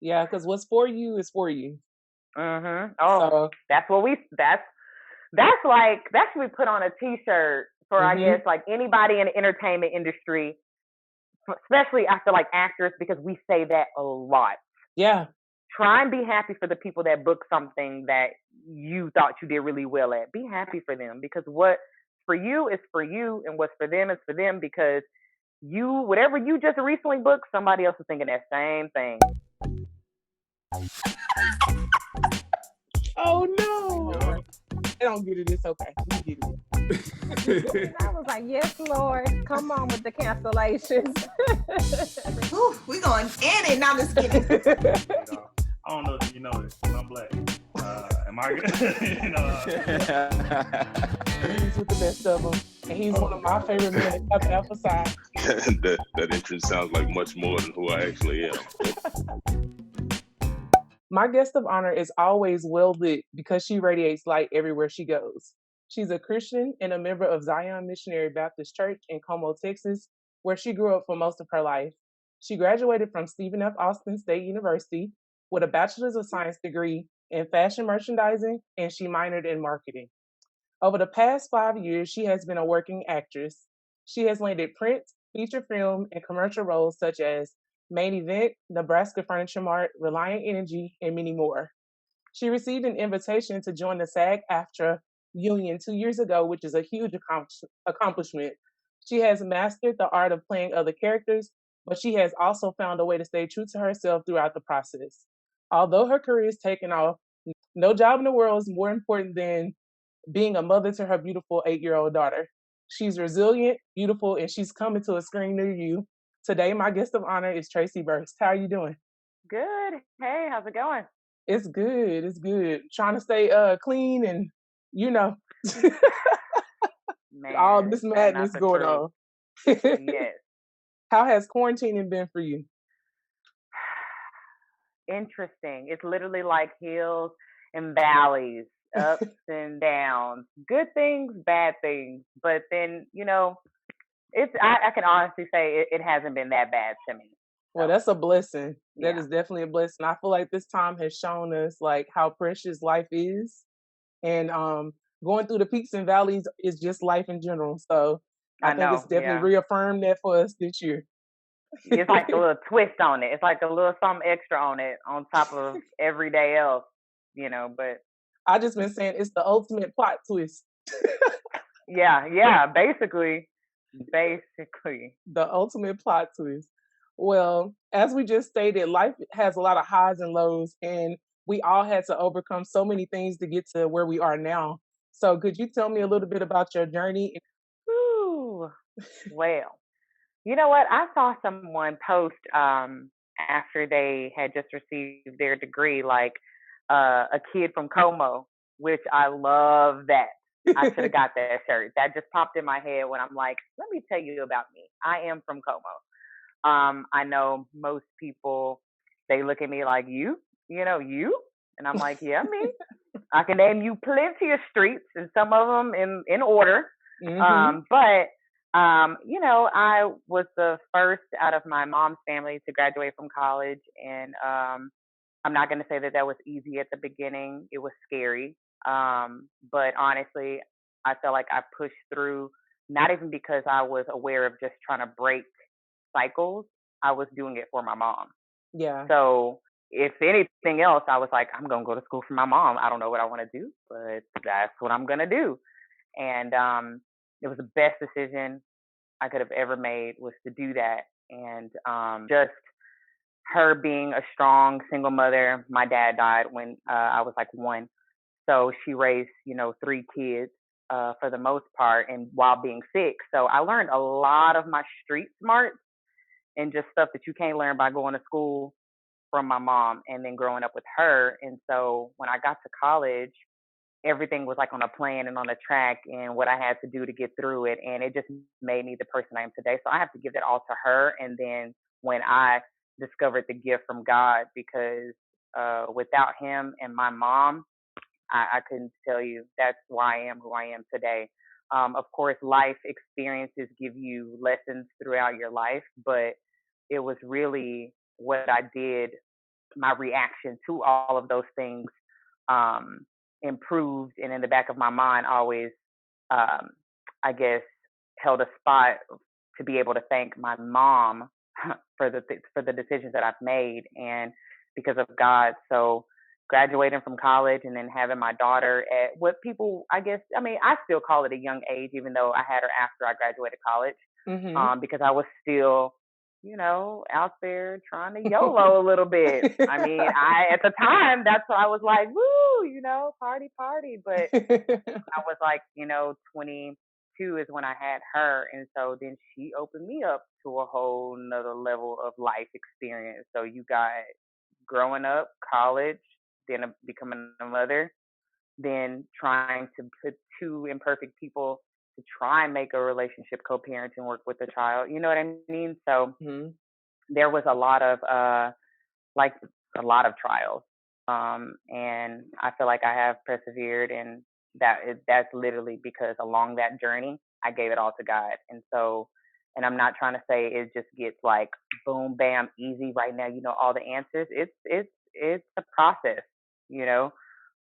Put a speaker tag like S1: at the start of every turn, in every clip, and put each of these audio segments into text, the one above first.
S1: Yeah, because what's for you is for you.
S2: Oh,
S1: So,
S2: that's what we. That's what we put on a T-shirt for, I
S1: hmm
S2: guess, like anybody in the entertainment industry, especially I feel like actors, because we say that a lot.
S1: yeah,
S2: Try and be happy for the people that book something that you thought you did really well at. Be happy for them, because what for you is for you, and what's for them is for them, because you, whatever you just recently booked, somebody else is thinking that same thing.
S1: oh no,
S3: Yup.
S1: I don't get it. It's okay. We get
S4: And I was like, yes, Lord, come on with the cancellations.
S5: Whew, we going in it. Now let's get it.
S1: it.
S3: You know, I don't know if you know this, but I'm black. Am I good?
S1: He's with the best of them, and he's one of my favorite men to come outside.
S6: That entrance sounds like much more than who I actually am.
S1: My guest of honor is always well lit because she radiates light everywhere she goes. She's a Christian and a member of Zion Missionary Baptist Church in Como, Texas, where she grew up for most of her life. She graduated from Stephen F. Austin State University with a Bachelor's of Science degree in fashion merchandising, and she minored in marketing. Over the past 5 years, she has been a working actress. She has landed print, feature film, and commercial roles such as Main Event, Nebraska Furniture Mart, Reliant Energy, and many more. She received an invitation to join the SAG-AFTRA union 2 years ago, which is a huge accomplishment. She has mastered the art of playing other characters, but she has also found a way to stay true to herself throughout the process. Although her career is taking off, no job in the world is more important than being a mother to her beautiful 8-year-old daughter. She's resilient, beautiful, and she's coming to a screen near you. Today, my guest of honor is Traci Burst. How are you doing?
S2: Good. Hey, how's it going?
S1: It's good. It's good. Trying to stay clean and you know all
S2: Man,
S1: this
S2: is that not
S1: madness
S2: the
S1: going
S2: truth?
S1: on.
S2: Yes.
S1: How has quarantining been for you?
S2: Interesting. It's literally like hills and valleys, ups and downs, good things, bad things. But then, I can honestly say it hasn't been that bad to me.
S1: Well,
S2: So,
S1: that's a blessing. That
S2: yeah.
S1: is definitely a blessing. I feel like this time has shown us like how precious life is, and going through the peaks and valleys is just life in general. So I
S2: I
S1: think it's
S2: know.
S1: definitely
S2: Yeah.
S1: reaffirmed that for us this year.
S2: It's like a little twist on it. It's like a little something extra on it on top of everyday else, but
S1: I just been saying it's the ultimate plot twist.
S2: yeah, basically.
S1: The ultimate plot twist. Well, as we just stated, life has a lot of highs and lows, and we all had to overcome so many things to get to where we are now. So, could you tell me a little bit about your journey?
S2: Whew. Well, you know what? I saw someone post after they had just received their degree, like a kid from Como, which I love that. I should have got that shirt. That just popped in my head when I'm like, let me tell you about me. I am from Como. I know most people, they look at me like, you? And I'm like, yeah, me. I can name you plenty of streets, and some of them in order.
S1: hmm
S2: But I was the first out of my mom's family to graduate from college, and I'm not going to say that that was easy at the beginning. It was scary, but honestly, I felt like I pushed through. Not even because I was aware of just trying to break cycles. I was doing it for my mom.
S1: Yeah.
S2: So if anything else, I was like, I'm gonna go to school for my mom. I don't know what I want to do, but that's what I'm gonna do. And it was the best decision I could have ever made, was to do that. And just her being a strong single mother. My dad died when I was like one, so she raised 3 kids for the most part, and while being sick. So I learned a lot of my street smarts and just stuff that you can't learn by going to school, from my mom, and then growing up with her. And so when I got to college, everything was like on a plan and on a track, and what I had to do to get through it. And it just made me the person I am today. So I have to give that all to her. And then when I discovered the gift from God, because without him and my mom, I couldn't tell you. That's why I am who I am today. Of course, life experiences give you lessons throughout your life, but it was really what I did my reaction to all of those things um, improved, and in the back of my mind, always, um, I guess, held a spot to be able to thank my mom for the decisions that I've made, and because of God. So graduating from college and then having my daughter at what people, I guess, I mean, I still call it a young age, even though I had her after I graduated college,
S1: Mhm.
S2: because I was still, out there trying to YOLO a little bit. I mean, at the time, that's what I was like, woo, party, party. But I was like, 22 is when I had her. And so then she opened me up to a whole nother level of life experience. So you got growing up, college, then becoming a mother, then trying to put two imperfect people to try and make a relationship co-parent and work with a child. You know what I mean? So
S1: Mhm.
S2: there was a lot of like a lot of trials. And I feel like I have persevered, and that's literally because along that journey, I gave it all to God. And so, and I'm not trying to say it just gets like boom, bam, easy right now. All the answers. It's a process, you know,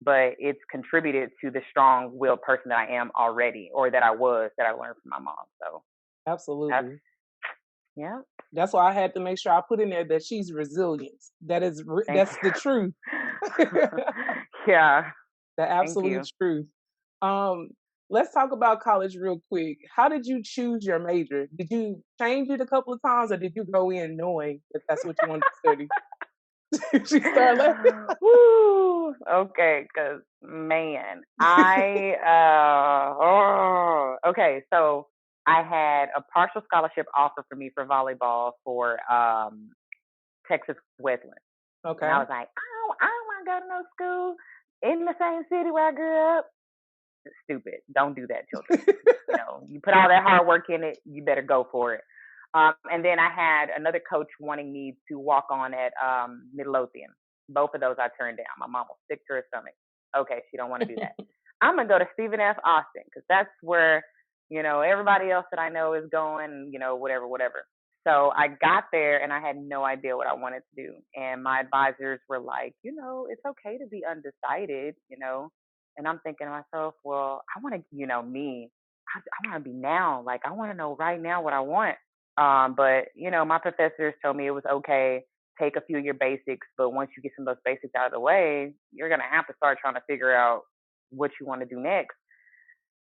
S2: but it's contributed to the strong-willed person that I am already, or that I was, that I learned from my mom. So that's
S1: Absolutely.
S2: yeah.
S1: That's why I had to make sure I put in there that she's resilient.
S2: Thank
S1: That's the
S2: you.
S1: truth. The
S2: Yeah. Thank
S1: absolute
S2: you.
S1: truth. Um, let's talk about college real quick. How did you choose your major? Did you change it a couple of times, or did you go in knowing that that's what you wanted to study? She started laughing.
S2: Woo. Okay, because man, okay, so I had a partial scholarship offer for me for volleyball for Texas Wesleyan. And I
S1: Okay.
S2: was like, I don't want to go to no school in the same city where I grew up. Stupid. Don't do that, children. You put all that hard work in it, you better go for it. And then I had another coach wanting me to walk on at Midlothian. Both of those I turned down. My mom was sick to her stomach. Okay, she don't want to do that. I'm gonna go to Stephen F. Austin because that's where everybody else that I know is going. Whatever, whatever. So I got there and I had no idea what I wanted to do. And my advisors were like, it's okay to be undecided. And I'm thinking to myself, well, I want to, me, I want to be now. Like, I want to know right now what I want. But, my professors told me it was okay, take a few of your basics. But once you get some of those basics out of the way, you're going to have to start trying to figure out what you want to do next.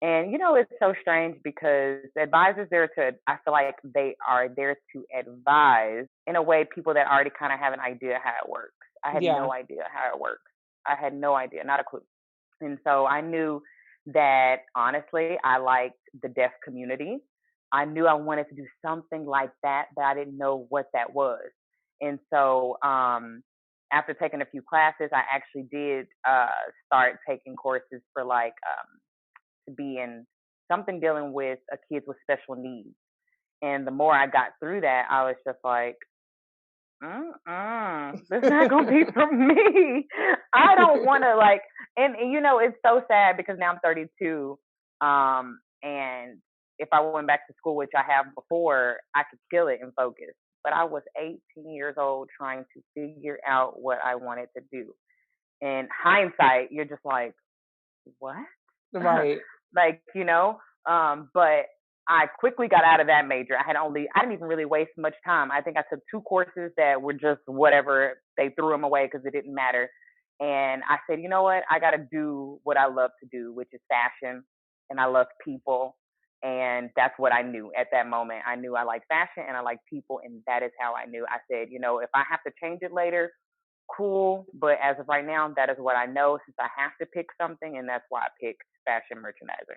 S2: And, it's so strange because advisors there I feel like they are there to advise in a way people that already kind of have an idea how it works. I had
S1: Yeah.
S2: no idea how it works. I had no idea, not a clue. And so I knew that honestly, I liked the deaf community. I knew I wanted to do something like that, but I didn't know what that was. And so after taking a few classes, I actually did start taking courses for like to be in something dealing with kids with special needs. And the more I got through that, I was just like, this is not gonna be for me. I don't want to like, and it's so sad because now I'm 32, and if I went back to school, which I have before, I could kill it and focus. But I was 18 years old trying to figure out what I wanted to do. In hindsight, you're just like, what?
S1: Right.
S2: Like, but I quickly got out of that major. I didn't even really waste much time. I think I took two courses that were just whatever. They threw them away because it didn't matter. And I said, you know what? I got to do what I love to do, which is fashion. And I love people. And that's what I knew at that moment. I knew I like fashion and I like people. And that is how I knew. I said, if I have to change it later, cool. But as of right now, that is what I know since I have to pick something. And that's why I picked fashion merchandising.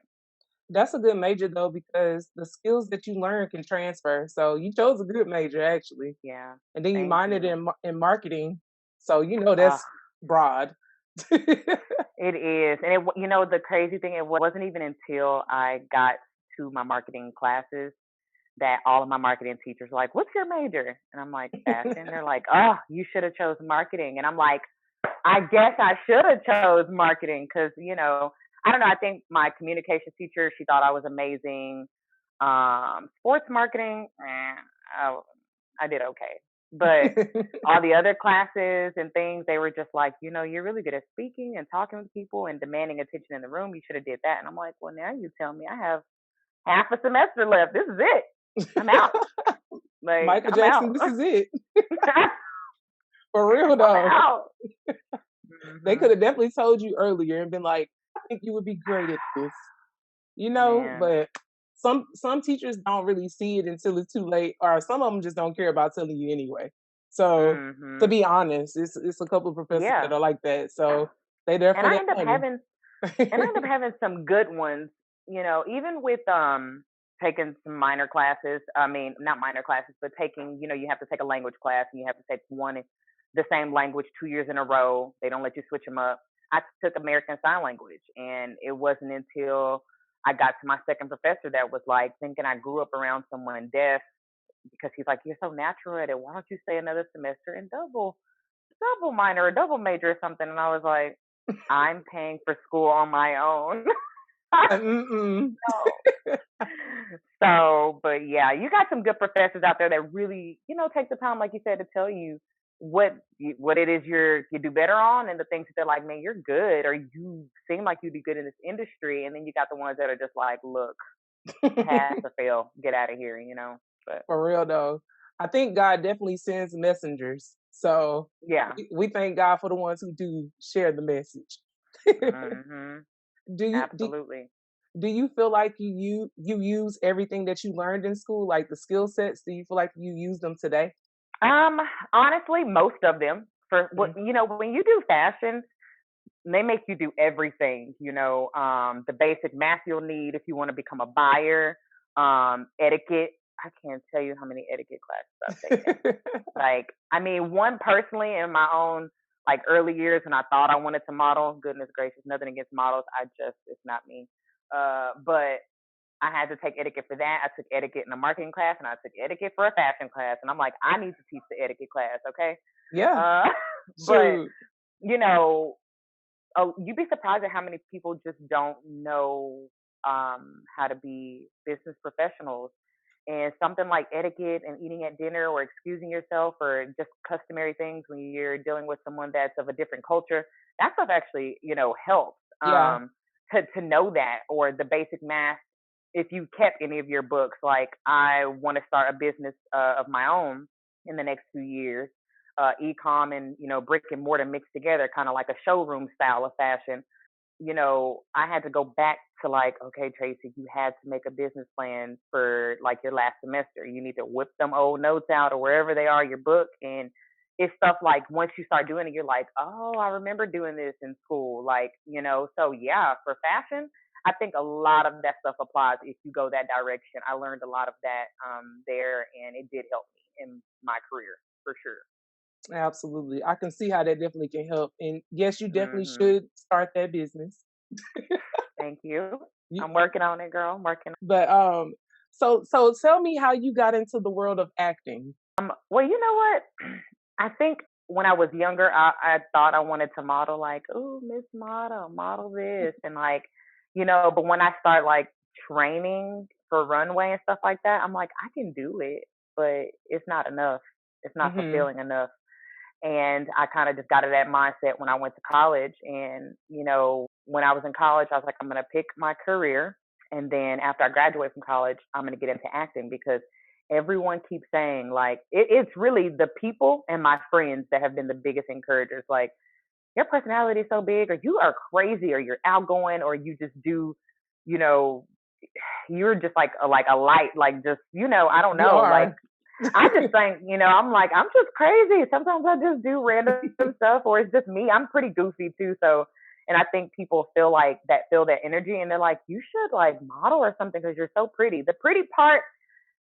S1: That's a good major though, because the skills that you learn can transfer. So you chose a good major actually,
S2: Yeah.
S1: and then you
S2: Thank
S1: minored
S2: you.
S1: in marketing. So
S2: Uh,
S1: that's broad.
S2: it is. And the crazy thing, it wasn't even until I got to my marketing classes that all of my marketing teachers were like, what's your major? And I'm like, fashion. They're like, oh, you should have chose marketing. And I'm like, I guess I should have chose marketing because, I don't know. I think my communications teacher, she thought I was amazing. Sports marketing, I did okay. But all the other classes and things, they were just like, you're really good at speaking and talking to people and demanding attention in the room. You should have did that. And I'm like, well, now you tell me I have half a semester left. This is it. I'm out. Like,
S1: Michael
S2: I'm
S1: Jackson,
S2: out.
S1: this is it. For real
S2: I'm
S1: though.
S2: out.
S1: They
S2: Hmm.
S1: could have definitely told you earlier and been like, I think you would be great at this.
S2: Man.
S1: But some teachers don't really see it until it's too late, or some of them just don't care about telling you anyway. So to
S2: Hmm.
S1: be honest, it's a couple of professors that
S2: Yeah.
S1: are like that. So they there
S2: And
S1: for
S2: I
S1: that
S2: end up
S1: money.
S2: having and I end up having some good ones, even with taking some minor classes. I mean, not minor classes, but taking, you have to take a language class and you have to take the same language 2 years in a row. They don't let you switch them up. I took American Sign Language, and it wasn't until I got to my second professor that was like thinking I grew up around someone deaf, because he's like, you're so natural at it. Why don't you stay another semester and double minor or double major or something? And I was like, I'm paying for school on my own.
S1: Mm-mm.
S2: So, but yeah, you got some good professors out there that really, take the time, like you said, to tell you what it is you do better on, and the things that they're like, man, you're good, or you seem like you'd be good in this industry. And then you got the ones that are just like, look, pass or fail, get out of here, But
S1: For real though. I think God definitely sends messengers. So
S2: yeah.
S1: we thank God for the ones who do share the message.
S2: Hmm.
S1: do you do,
S2: Absolutely.
S1: do you feel like you use everything that you learned in school, like the skill sets? Do you feel like you use them today?
S2: Um, Honestly, most of them. For what,
S1: Mm.
S2: when you do fashion, they make you do everything. The basic math you'll need if you want to become a buyer. Etiquette. I can't tell you how many etiquette classes I've taken. Like, I mean, one personally in my own like early years when I thought I wanted to model. Goodness gracious, nothing against models. It's not me. But I had to take etiquette for that. I took etiquette in a marketing class, and I took etiquette for a fashion class. And I'm like, I need to teach the etiquette class, okay?
S1: Yeah,
S2: Uh, but
S1: shoot.
S2: you know, you'd be surprised at how many people just don't know how to be business professionals. And something like etiquette and eating at dinner or excusing yourself or just customary things when you're dealing with someone that's of a different culture, that stuff actually, helps
S1: Yeah.
S2: to know that, or the basic math. If you kept any of your books, like I want to start a business of my own in the next 2 years, e-com and brick and mortar mixed together, kind of like a showroom style of fashion. I had to go back to like, okay, Traci, you had to make a business plan for like your last semester. You need to whip them old notes out or wherever they are, your book. And it's stuff like once you start doing it, you're like, oh, I remember doing this in school. Like, so yeah, for fashion, I think a lot of that stuff applies if you go that direction. I learned a lot of that there, and it did help me in my career for sure.
S1: Absolutely. I can see how that definitely can help. And yes, you definitely
S2: Hmm.
S1: should start that business.
S2: Thank you.
S1: You,
S2: I'm working on it, girl. I'm working.
S1: but so tell me how you got into the world of acting.
S2: Well, you know what? I think when I was younger, I thought I wanted to model, like, oh, Miss Model, model this, and like, But when I start like training for runway and stuff like that, I'm like, I can do it, but it's not enough. It's not
S1: Mhm.
S2: fulfilling enough. And I kind of just got to that mindset when I went to college. And, when I was in college, I was like, I'm going to pick my career. And then after I graduate from college, I'm going to get into acting, because everyone keeps saying, like, it's really the people and my friends that have been the biggest encouragers. Like, your personality is so big, or you are crazy, or you're outgoing, or you just do, you know, you're just like a light, like just, I don't
S1: You
S2: know, like
S1: are.
S2: I just think, I'm like, I'm just crazy. Sometimes I just do random stuff, or it's just me. I'm pretty goofy too. So, and I think people feel that energy, and they're like, you should like model or something because you're so pretty. The pretty part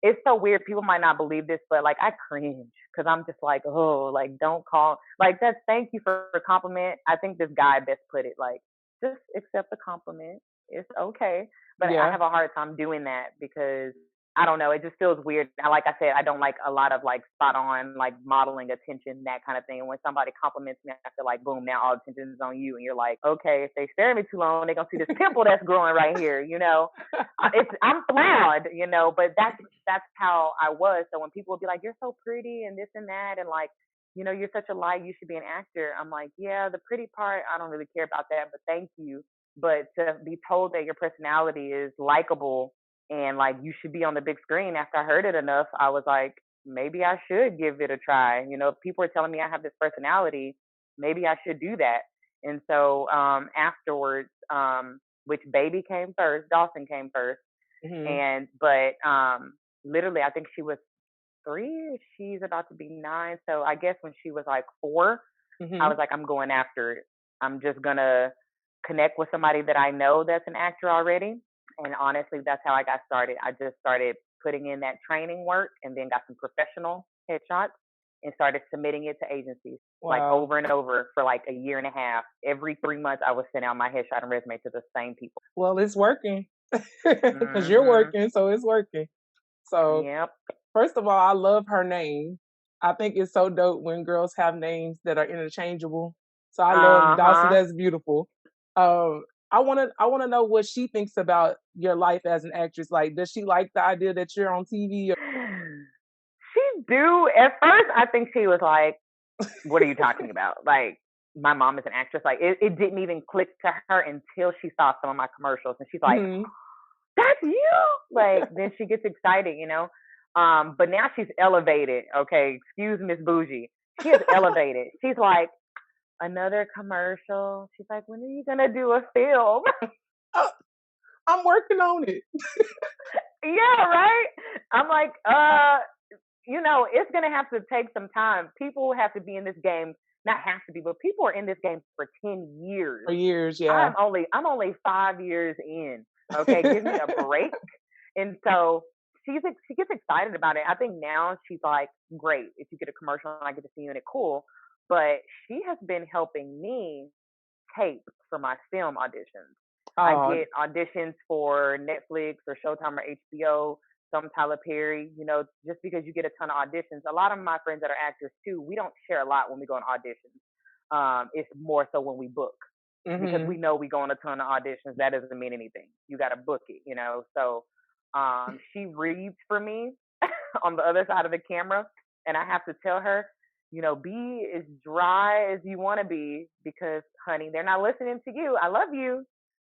S2: is so weird. People might not believe this, but like I cringe because I'm just like, oh, like don't call, like that's, thank you for a compliment. I think this guy best put it like, just accept the compliment. It's okay. But I
S1: Yeah.
S2: have a hard time doing that because I don't know. It just feels weird. Like I said, I don't like a lot of like spot on, like modeling attention, that kind of thing. When somebody compliments me, I feel like, boom, now all attention is on you. And you're like, okay, if they stare at me too long, they're going to see this pimple that's growing right here, you know? I'm flawed, you know, but that's how I was. So when people would be like, you're so pretty and this and that, and like, you know, you're such a light, you should be an actor. I'm like, yeah, the pretty part, I don't really care about that, but thank you. But to be told that your personality is likable and like you should be on the big screen, after I heard it enough, I was like, maybe I should give it a try. You know, if people are telling me I have this personality, maybe I should do that. And so afterwards, which baby came first, Dawson came first.
S1: Mhm.
S2: And but literally I think she was 3, she's about to be 9. So I guess when she was like 4, I was
S1: Mhm.
S2: like, I'm going after it. I'm just gonna connect with somebody that I know that's an actor already. And honestly, that's how I got started. I just started putting in that training work and then got some professional headshots and started submitting it to agencies like
S1: Wow.
S2: over and over for like a year and a half. Every 3 months, I would send out my headshot and resume to the same people.
S1: Well, it's working because you're
S2: Mhm.
S1: working, so it's working. So,
S2: Yep.
S1: first of all, I love her name. I think it's so dope when girls have names that are interchangeable. So I love
S2: Uh
S1: Dawson.
S2: huh.
S1: That's beautiful. Um, I wanna know what she thinks about your life as an actress. Like, does she like the idea that you're on TV?
S2: She do. At first, I think she was like, "What are you talking about?" Like, my mom is an actress. Like, it didn't even click to her until she saw some of my commercials, and she's like,
S1: Mhm.
S2: "That's you!" Like, then she gets excited, you know. But now she's elevated. Okay, excuse Miss Bougie. She is elevated. She's like, another commercial. She's like, when are you gonna do a film?
S1: Uh, I'm working on it.
S2: Yeah, right. I'm like, you know, it's gonna have to take some time. People have to be in this game, not have to be, but people are in this game for 10 years.
S1: For years, yeah.
S2: I'm only 5 years in. Okay, give me a break. And so she gets excited about it. I think now she's like, great, if you get a commercial and I get to see you in it, cool. But she has been helping me tape for my film auditions. I
S1: Oh,
S2: get auditions for Netflix or Showtime or HBO, some Tyler Perry, you know, just because you get a ton of auditions. A lot of my friends that are actors too, we don't share a lot when we go on auditions. It's more so when we book because we
S1: mhm.
S2: know we go on a ton of auditions. That doesn't mean anything. You got to book it, you know. So she reads for me on the other side of the camera, and I have to tell her, you know, be as dry as you want to be because, honey, they're not listening to you. I love you.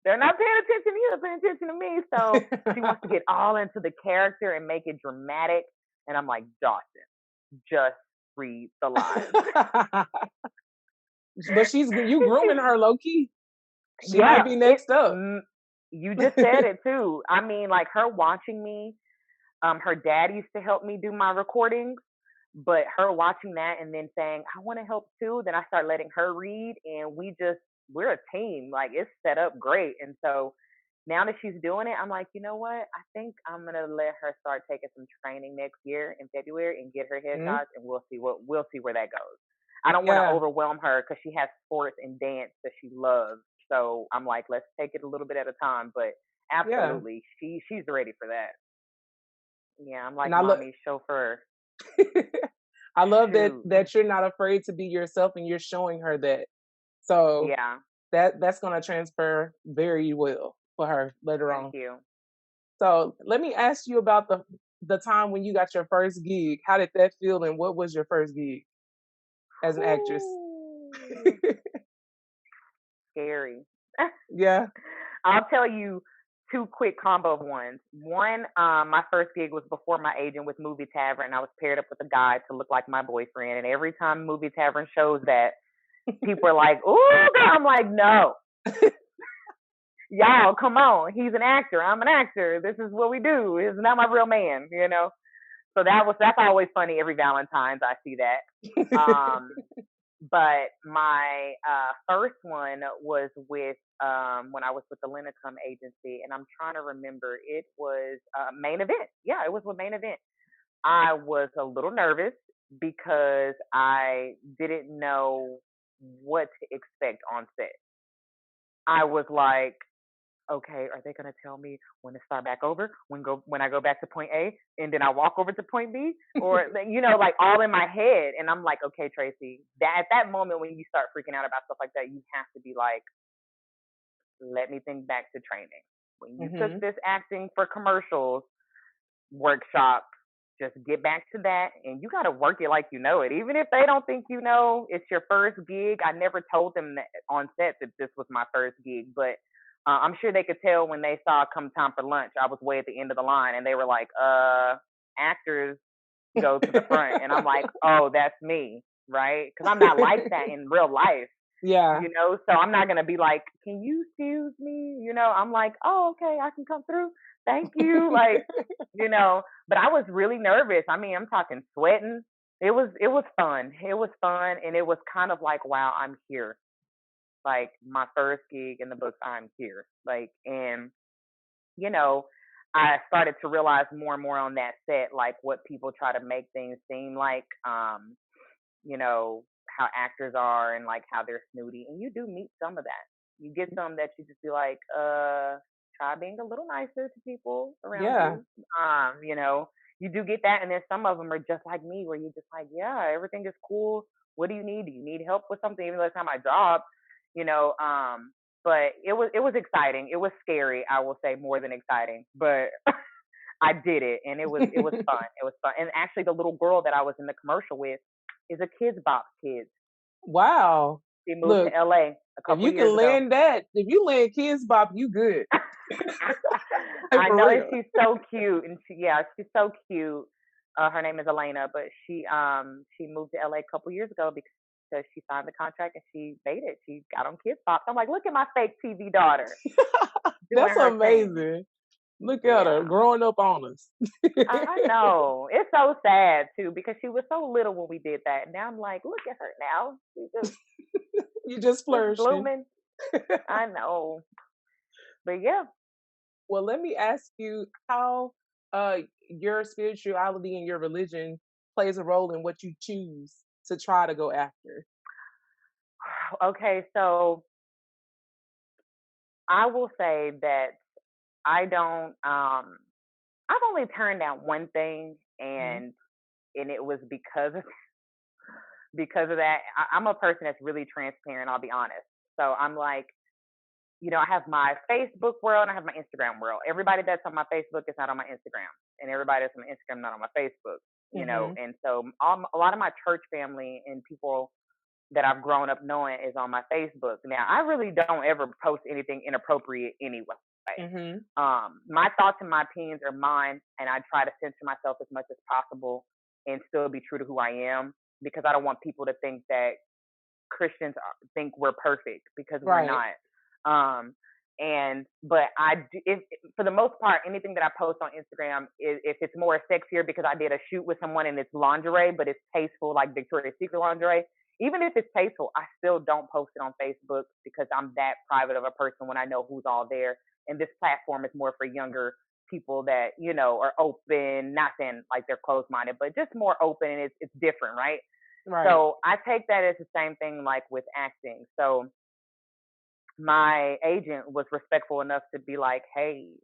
S2: They're not paying attention to you. They're paying attention to me. So she wants to get all into the character and make it dramatic. And I'm like, Dawson, just read the lines.
S1: But you grooming her low key. She might
S2: Yeah,
S1: be next up.
S2: you just said it too. I mean, like her watching me. Her dad used to help me do my recordings, but her watching that and then saying, I want to help too, then I start letting her read and we're a team. Like it's set up great. And so now that she's doing it, I'm like, you know what? I think I'm gonna let her start taking some training next year in February and get her
S1: Mhm.
S2: headshots and we'll see where that goes. I don't want to
S1: Yeah,
S2: overwhelm her because she has sports and dance that she loves. So I'm like, let's take it a little bit at a time. But
S1: yeah.
S2: absolutely, she's ready for that. Yeah, I'm
S1: And
S2: like mommy's chauffeur.
S1: I love that
S2: Shoot.
S1: you're not afraid to be yourself and you're showing her that. So
S2: Yeah.
S1: that's gonna transfer very well for her later
S2: Thank
S1: on.
S2: you.
S1: So let me ask you about the time when you got your first gig. How did that feel and what was your first gig as an actress?
S2: Ooh, scary.
S1: Yeah.
S2: I'll tell you two quick combo of ones. One, my first gig was before my agent with Movie Tavern, and I was paired up with a guy to look like my boyfriend. And every time Movie Tavern shows that, people are like, "Ooh," I'm like, "No, y'all, come on. He's an actor. I'm an actor. This is what we do. He's not my real man, you know." So that's always funny. Every Valentine's, I see that. But my first one was with when I was with the Linicum agency, and I'm trying to remember. It was Main Event. Yeah, it was with Main Event. I was a little nervous because I didn't know what to expect on set. I was like, okay, are they gonna tell me when to start back over? When I go back to point A and then I walk over to point B? Or like all in my head. And I'm like, okay, Traci, that at that moment when you start freaking out about stuff like that, you have to be like, let me think back to training. When you took this acting for commercials workshop, just get back to that, and you got to work it like you know it. Even if they don't think you know, it's your first gig. I never told them that on set that this was my first gig, but I'm sure they could tell when they saw come time for lunch, I was way at the end of the line, and they were like, actors go to the front. And I'm like, oh, that's me, right? Because I'm not like that in real life.
S1: Yeah.
S2: So I'm not going to be like, can you excuse me? I'm like, oh, okay, I can come through. Thank you. Like, but I was really nervous. I mean, I'm talking sweating. It was fun. It was fun. And it was kind of like, wow, I'm here. Like my first gig in the books, I'm here. Like, and, I started to realize more and more on that set, like what people try to make things seem like, how actors are and like how they're snooty. And you do meet some of that. You get some that you just be like, try being a little nicer to people around you. You do get that. And then some of them are just like me, where you're just like, yeah, everything is cool. What do you need? Do you need help with something? Even though it's not my job, but it was exciting. It was scary, I will say, more than exciting. But I did it, and it was fun. It was fun. And actually, the little girl that I was in the commercial with is a Kids Bop kid.
S1: Wow.
S2: She moved to LA a couple years ago.
S1: If you land Kids Bop, you good.
S2: I know, and she's so cute, and she's so cute. Her name is Elena, but she moved to LA a couple years ago because she signed the contract and she made it. She got on Kids Bop. I'm like, look at my fake TV daughter.
S1: That's amazing. Thing. Look at her growing up on us.
S2: I know. It's so sad too, because she was so little when we did that. Now I'm like, look at her now.
S1: You just flourishing.
S2: Blooming. I know. But yeah.
S1: Well, let me ask you how your spirituality and your religion plays a role in what you choose to try to go after.
S2: Okay, so I will say that I don't I've only turned down one thing, and it was because of that. I'm a person that's really transparent, I'll be honest. So I'm like, I have my Facebook world and I have my Instagram world. Everybody that's on my Facebook is not on my Instagram, and everybody that's on my Instagram not on my Facebook. And so a lot of my church family and people that I've grown up knowing is on my Facebook. Now, I really don't ever post anything inappropriate anyway. My thoughts and my opinions are mine, and I try to censor myself as much as possible and still be true to who I am, because I don't want people to think that Christians think we're perfect, because we're not. But I do, for the most part, anything that I post on Instagram, if it's more sexier because I did a shoot with someone and it's lingerie, but it's tasteful, like Victoria's Secret lingerie, even if it's tasteful, I still don't post it on Facebook, because I'm that private of a person when I know who's all there. And this platform is more for younger people that, are open, not saying like they're closed-minded, but just more open, and it's different, right? So I take that as the same thing like with acting. So my agent was respectful enough to be like, hey,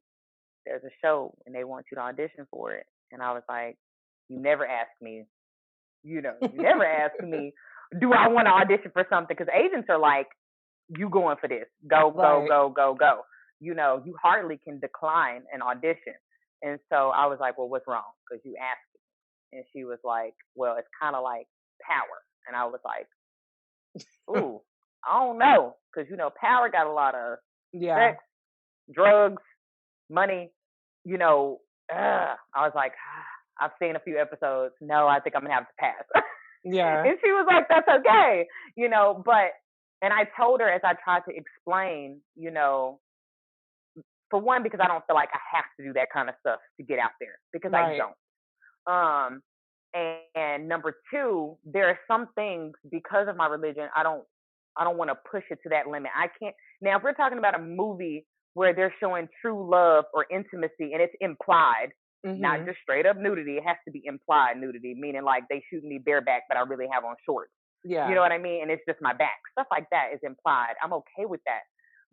S2: there's a show and they want you to audition for it. And I was like, you never asked me, you never asked me, do I want to audition for something? Because agents are like, you going for this, go. You hardly can decline an audition. And so I was like, well, what's wrong? Because you asked me. And she was like, well, it's kind of like power. And I was like, ooh, I don't know. Because, power got a lot of sex, drugs, money. I was like, I've seen a few episodes. No, I think I'm going to have to pass. And she was like, that's okay. And I told her, as I tried to explain, for one, because I don't feel like I have to do that kind of stuff to get out there, because I don't. And number two, there are some things, because of my religion, I don't want to push it to that limit. I can't. Now, if we're talking about a movie where they're showing true love or intimacy and it's implied, not just straight up nudity, it has to be implied nudity, meaning like they shooting me bareback, but I really have on shorts. You know what I mean? And it's just my back. Stuff like that is implied. I'm okay with that.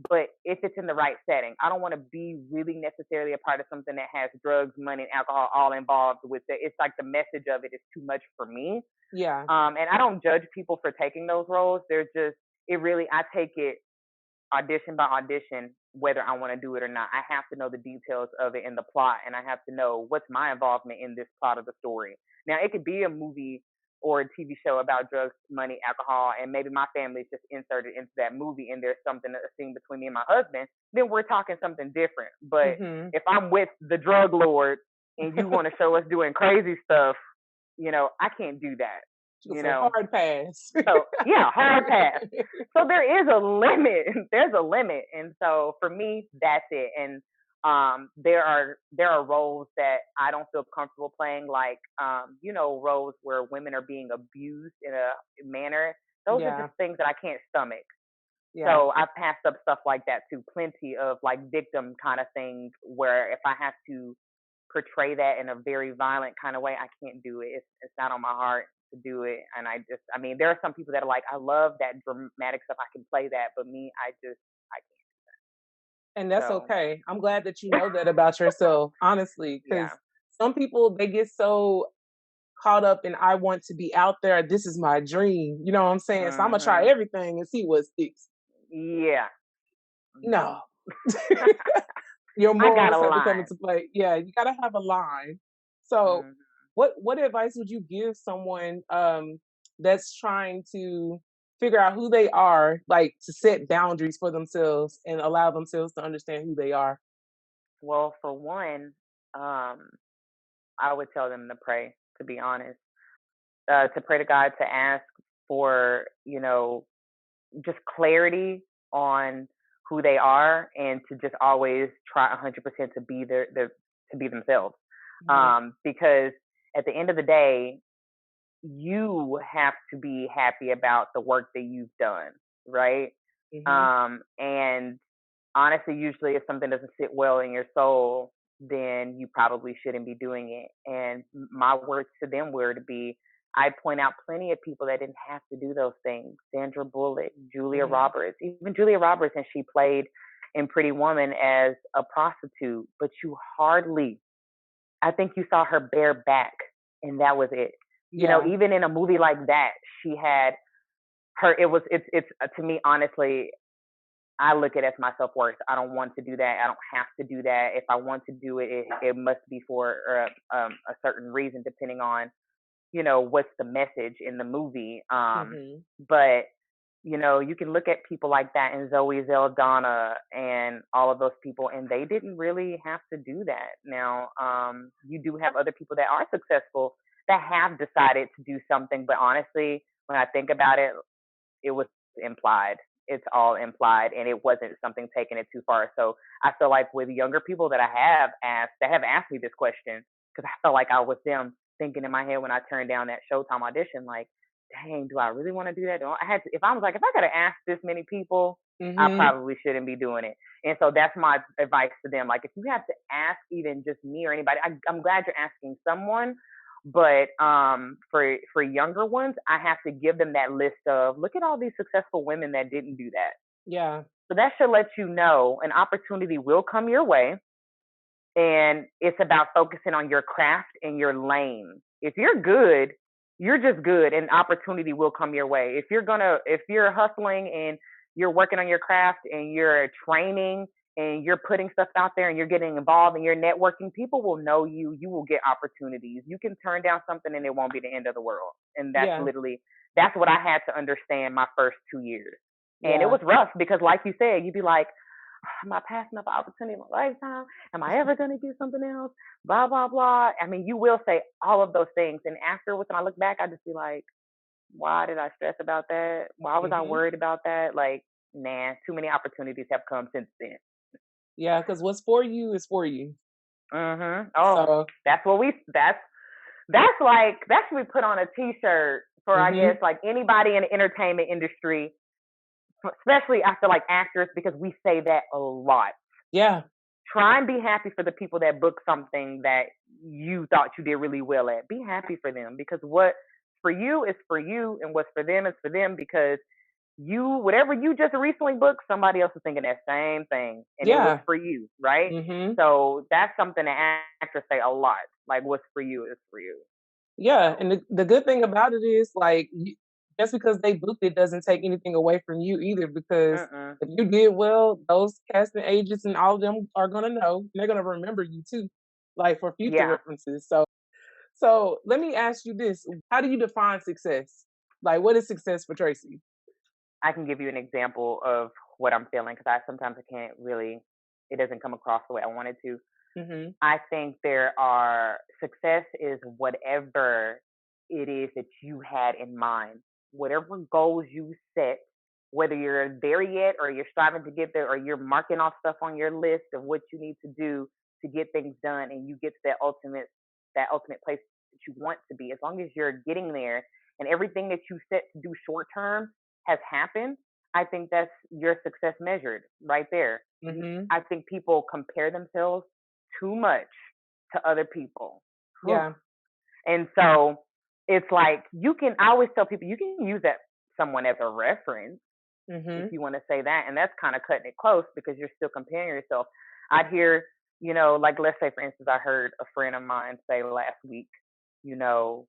S2: but if it's in the right setting. I don't want to be really necessarily a part of something that has drugs, money, and alcohol all involved with it. It's like the message of it is too much for me.
S1: Yeah.
S2: And I don't judge people for taking those roles. They're just, I take it audition by audition, whether I want to do it or not. I have to know the details of it and the plot, and I have to know what's my involvement in this plot of the story. Now, it could be a movie or a TV show about drugs, money, alcohol, and maybe my family's just inserted into that movie and there's a scene between me and my husband, then we're talking something different. But if I'm with the drug lord and you want to show us doing crazy stuff, I can't do that.
S1: Hard pass.
S2: So yeah, hard pass. So there is a limit. There's a limit, and so for me, that's it. And there are roles that I don't feel comfortable playing, like roles where women are being abused in a manner. Those are just things that I can't stomach. Yeah. So I've passed up stuff like that too. Plenty of like victim kind of things where if I have to portray that in a very violent kind of way, I can't do it. It's not on my heart to do it. And there are some people that are like, I love that dramatic stuff. I can play that, but me, I can't.
S1: And that's okay. I'm glad that you know that about yourself, honestly, because some people, they get so caught up in, I want to be out there. This is my dream. You know what I'm saying? So I'm going to try everything and see what sticks.
S2: Yeah.
S1: No. Your morals have to come into play. Yeah, you got to have a line. So what advice would you give someone that's trying to figure out who they are, like to set boundaries for themselves and allow themselves to understand who they are?
S2: Well, for one, I would tell them to pray, to be honest, to pray to God, to ask for, just clarity on who they are, and to just always try 100% to be to be themselves. Because at the end of the day, you have to be happy about the work that you've done, right? And honestly, usually if something doesn't sit well in your soul, then you probably shouldn't be doing it. And my words to them were to be, I point out plenty of people that didn't have to do those things. Sandra Bullock, Julia Roberts, even Julia Roberts, and she played in Pretty Woman as a prostitute, but I think you saw her bare back, and that was it. Even in a movie like that, she had it's to me, honestly, I look at it as my self-worth. I don't want to do that. I don't have to do that. If I want to do it, it must be for a certain reason, depending on, what's the message in the movie. But, you can look at people like that, and Zoe Saldana and all of those people, and they didn't really have to do that. Now, you do have other people that are successful that have decided to do something. But honestly, when I think about it, it was implied. It's all implied, and it wasn't something taking it too far. So I feel like with younger people that have asked me this question, because I felt like I was them thinking in my head when I turned down that Showtime audition, like, dang, do I really want to do that? If I got to ask this many people, I probably shouldn't be doing it. And so that's my advice to them. Like, if you have to ask even just me or anybody, I'm glad you're asking someone. But for younger ones, I have to give them that list of, look at all these successful women that didn't do that.
S1: Yeah.
S2: So that should let you know an opportunity will come your way. And it's about focusing on your craft and your lane. If you're good, you're just good, and opportunity will come your way. If you're hustling and you're working on your craft and you're training and you're putting stuff out there and you're getting involved and you're networking, people will know you. You will get opportunities. You can turn down something and it won't be the end of the world. And that's what I had to understand my first 2 years. And it was rough because, like you said, you'd be like, am I passing up an opportunity in my lifetime? Am I ever going to do something else? Blah, blah, blah. I mean, you will say all of those things. And afterwards, when I look back, I just be like, why did I stress about that? Why was I worried about that? Like, nah, too many opportunities have come since then.
S1: Yeah, because what's for you is for you.
S2: Oh, so, that's what we put on a T-shirt for, I guess, like anybody in the entertainment industry, especially I feel like actors, because we say that a lot.
S1: Yeah.
S2: Try and be happy for the people that book something that you thought you did really well at. Be happy for them, because what for you is for you, and what's for them is for them, because whatever you just recently booked, somebody else is thinking that same thing, and it was
S1: Yeah.
S2: for you, right?
S1: Mhm.
S2: So that's something that actors say a lot. Like, what's for you is for you.
S1: Yeah,
S2: So
S1: and the good thing about it is, like, just because they booked it doesn't take anything away from you either, because
S2: mm-mm.
S1: if you did well, those casting agents and all of them are gonna know, and they're gonna remember you too, like, for future
S2: Yeah,
S1: references. So let me ask you this: how do you define success? Like, what is success for Tracy?
S2: I can give you an example of what I'm feeling because I sometimes I can't really. It doesn't come across the way I wanted to.
S1: Mhm.
S2: I think there are success is whatever it is that you had in mind, whatever goals you set, whether you're there yet or you're striving to get there or you're marking off stuff on your list of what you need to do to get things done and you get to that ultimate place that you want to be. As long as you're getting there and everything that you set to do short term has happened, I think that's your success measured right there.
S1: Mhm.
S2: I think people compare themselves too much to other people. Whew.
S1: Yeah.
S2: And so it's like I always tell people you can use that someone as a reference if
S1: Mhm.
S2: you want to say that. And that's kind of cutting it close because you're still comparing yourself. I'd hear, like let's say for instance, I heard a friend of mine say last week, you know,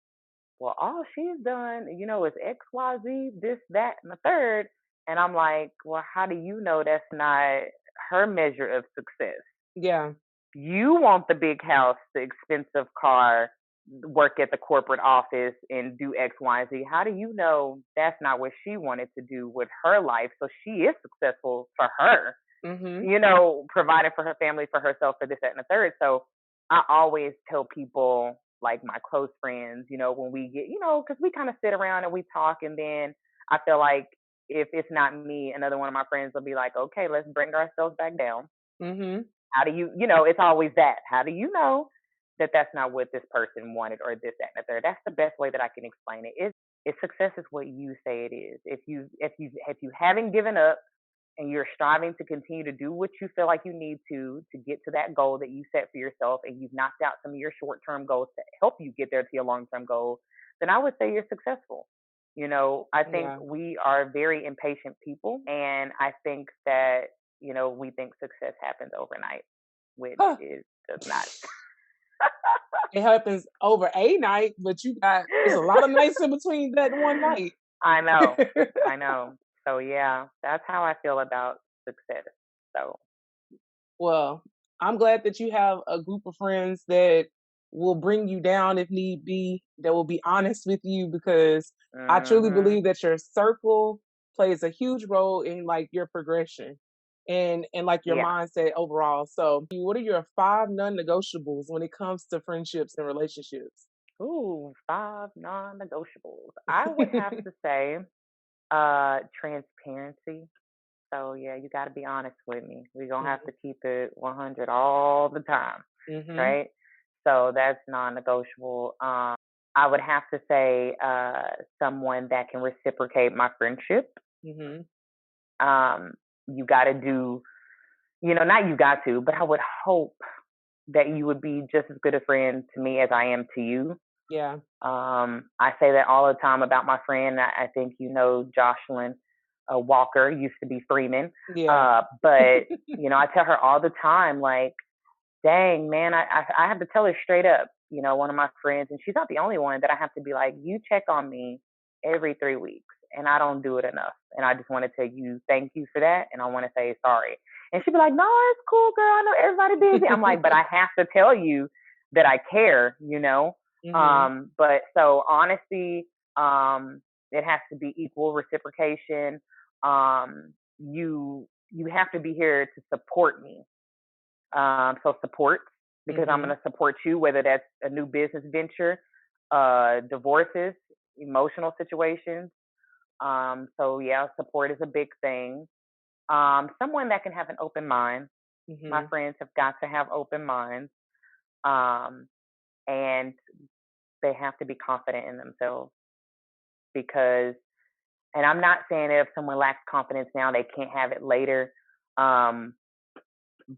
S2: well, all she's done, is XYZ, this, that, and the third. And I'm like, well, how do you know that's not her measure of success?
S1: Yeah.
S2: You want the big house, the expensive car, work at the corporate office and do X, Y, Z. How do you know that's not what she wanted to do with her life? So she is successful for her,
S1: Mhm.
S2: providing for her family, for herself, for this, that, and the third. So I always tell people, like my close friends, when we get, because we kind of sit around and we talk, and then I feel like if it's not me, another one of my friends will be like, okay, let's bring ourselves back down.
S1: Mhm.
S2: How do you, it's always that. How do you know that that's not what this person wanted or this, that, and the third? That's the best way that I can explain it. Is success is what you say it is. If you haven't given up and you're striving to continue to do what you feel like you need to get to that goal that you set for yourself, and you've knocked out some of your short-term goals to help you get there to your long-term goal, then I would say you're successful. I think
S1: Yeah.
S2: we are very impatient people, and I think that we think success happens overnight, which
S1: Huh.
S2: is does not.
S1: It happens over a night, but it's a lot of nights in between that one night.
S2: I know, I know. So yeah, that's how I feel about success. So
S1: Well, I'm glad that you have a group of friends that will bring you down if need be, that will be honest with you, because I truly
S2: mhm.
S1: believe that your circle plays a huge role in like your progression and like your
S2: Yeah.
S1: mindset overall. So, what are your 5 non-negotiables when it comes to friendships and relationships?
S2: Ooh, 5 non-negotiables. I would have to say, transparency. So yeah, you got to be honest with me. We're gonna have to keep it 100 all the time,
S1: Mhm.
S2: right? So that's non-negotiable. I would have to say, someone that can reciprocate my friendship.
S1: Mhm.
S2: Um, you got to do, not you got to, but I would hope that you would be just as good a friend to me as I am to you.
S1: Yeah.
S2: I say that all the time about my friend. I think Jocelyn Walker used to be Freeman,
S1: Yeah.
S2: but I tell her all the time, like, dang man, I have to tell her straight up. One of my friends, and she's not the only one that I have to be like, you check on me every 3 weeks, and I don't do it enough, and I just want to tell you thank you for that, and I want to say sorry. And she'd be like, no, it's cool, girl. I know everybody busy. I'm like, but I have to tell you that I care.
S1: Mhm.
S2: But so honesty, it has to be equal reciprocation. You have to be here to support me. So support, because I'm
S1: Mhm.
S2: going to support you, whether that's a new business venture, divorces, emotional situations. So yeah, support is a big thing. Someone that can have an open mind. My
S1: Mhm.
S2: friends have got to have open minds. Um, and they have to be confident in themselves, because, and I'm not saying that if someone lacks confidence now, they can't have it later. Um,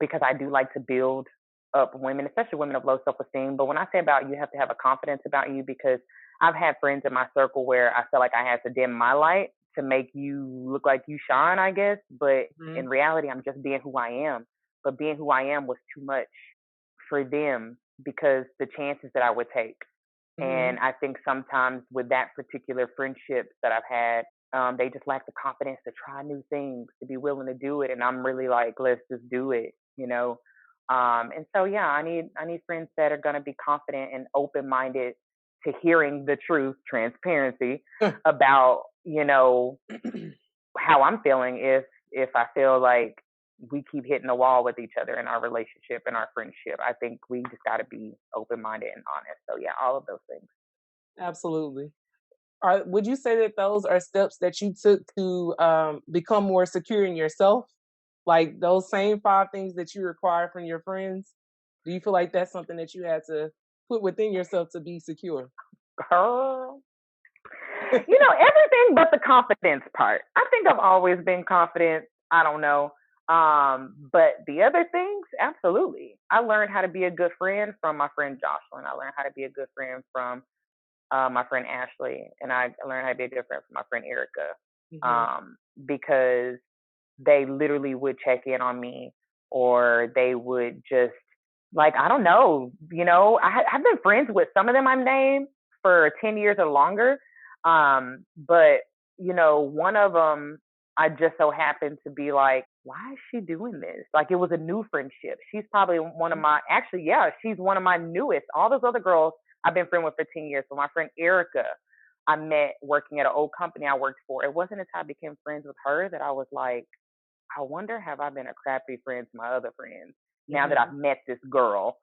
S2: because I do like to build up women, especially women of low self-esteem. But when I say about you have to have a confidence about you, because I've had friends in my circle where I feel like I had to dim my light to make you look like you shine, I guess. But
S1: Mhm.
S2: in reality, I'm just being who I am. But being who I am was too much for them because the chances that I would take. And
S1: Mhm.
S2: I think sometimes with that particular friendships that I've had, they just lack the confidence to try new things, to be willing to do it. And I'm really like, let's just do it, you know. And so yeah, I need friends that are gonna be confident and open minded to hearing the truth, transparency about, how I'm feeling if I feel like we keep hitting the wall with each other in our relationship and our friendship. I think we just got to be open minded and honest. So yeah, all of those things.
S1: Absolutely. Would you say that those are steps that you took to become more secure in yourself? Like those same 5 things that you require from your friends? Do you feel like that's something that you had to put within yourself to be secure?
S2: Girl, everything but the confidence part. I think I've always been confident. I don't know. But the other things, absolutely. I learned how to be a good friend from my friend Jocelyn. I learned how to be a good friend from my friend Ashley, and I learned how to be a good friend from my friend Erica,
S1: Mhm.
S2: because they literally would check in on me, or they would just like I don't know, I've been friends with some of them I've named for 10 years or longer, but one of them I just so happened to be like, why is she doing this? Like it was a new friendship. She's probably one of my actually, yeah, she's one of my newest. All those other girls I've been friends with for 10 years. So my friend Erica, I met working at an old company I worked for. It wasn't until I became friends with her that I was like, I wonder have I been a crappy friend to my other friends now that I've
S1: Mhm.
S2: met this girl,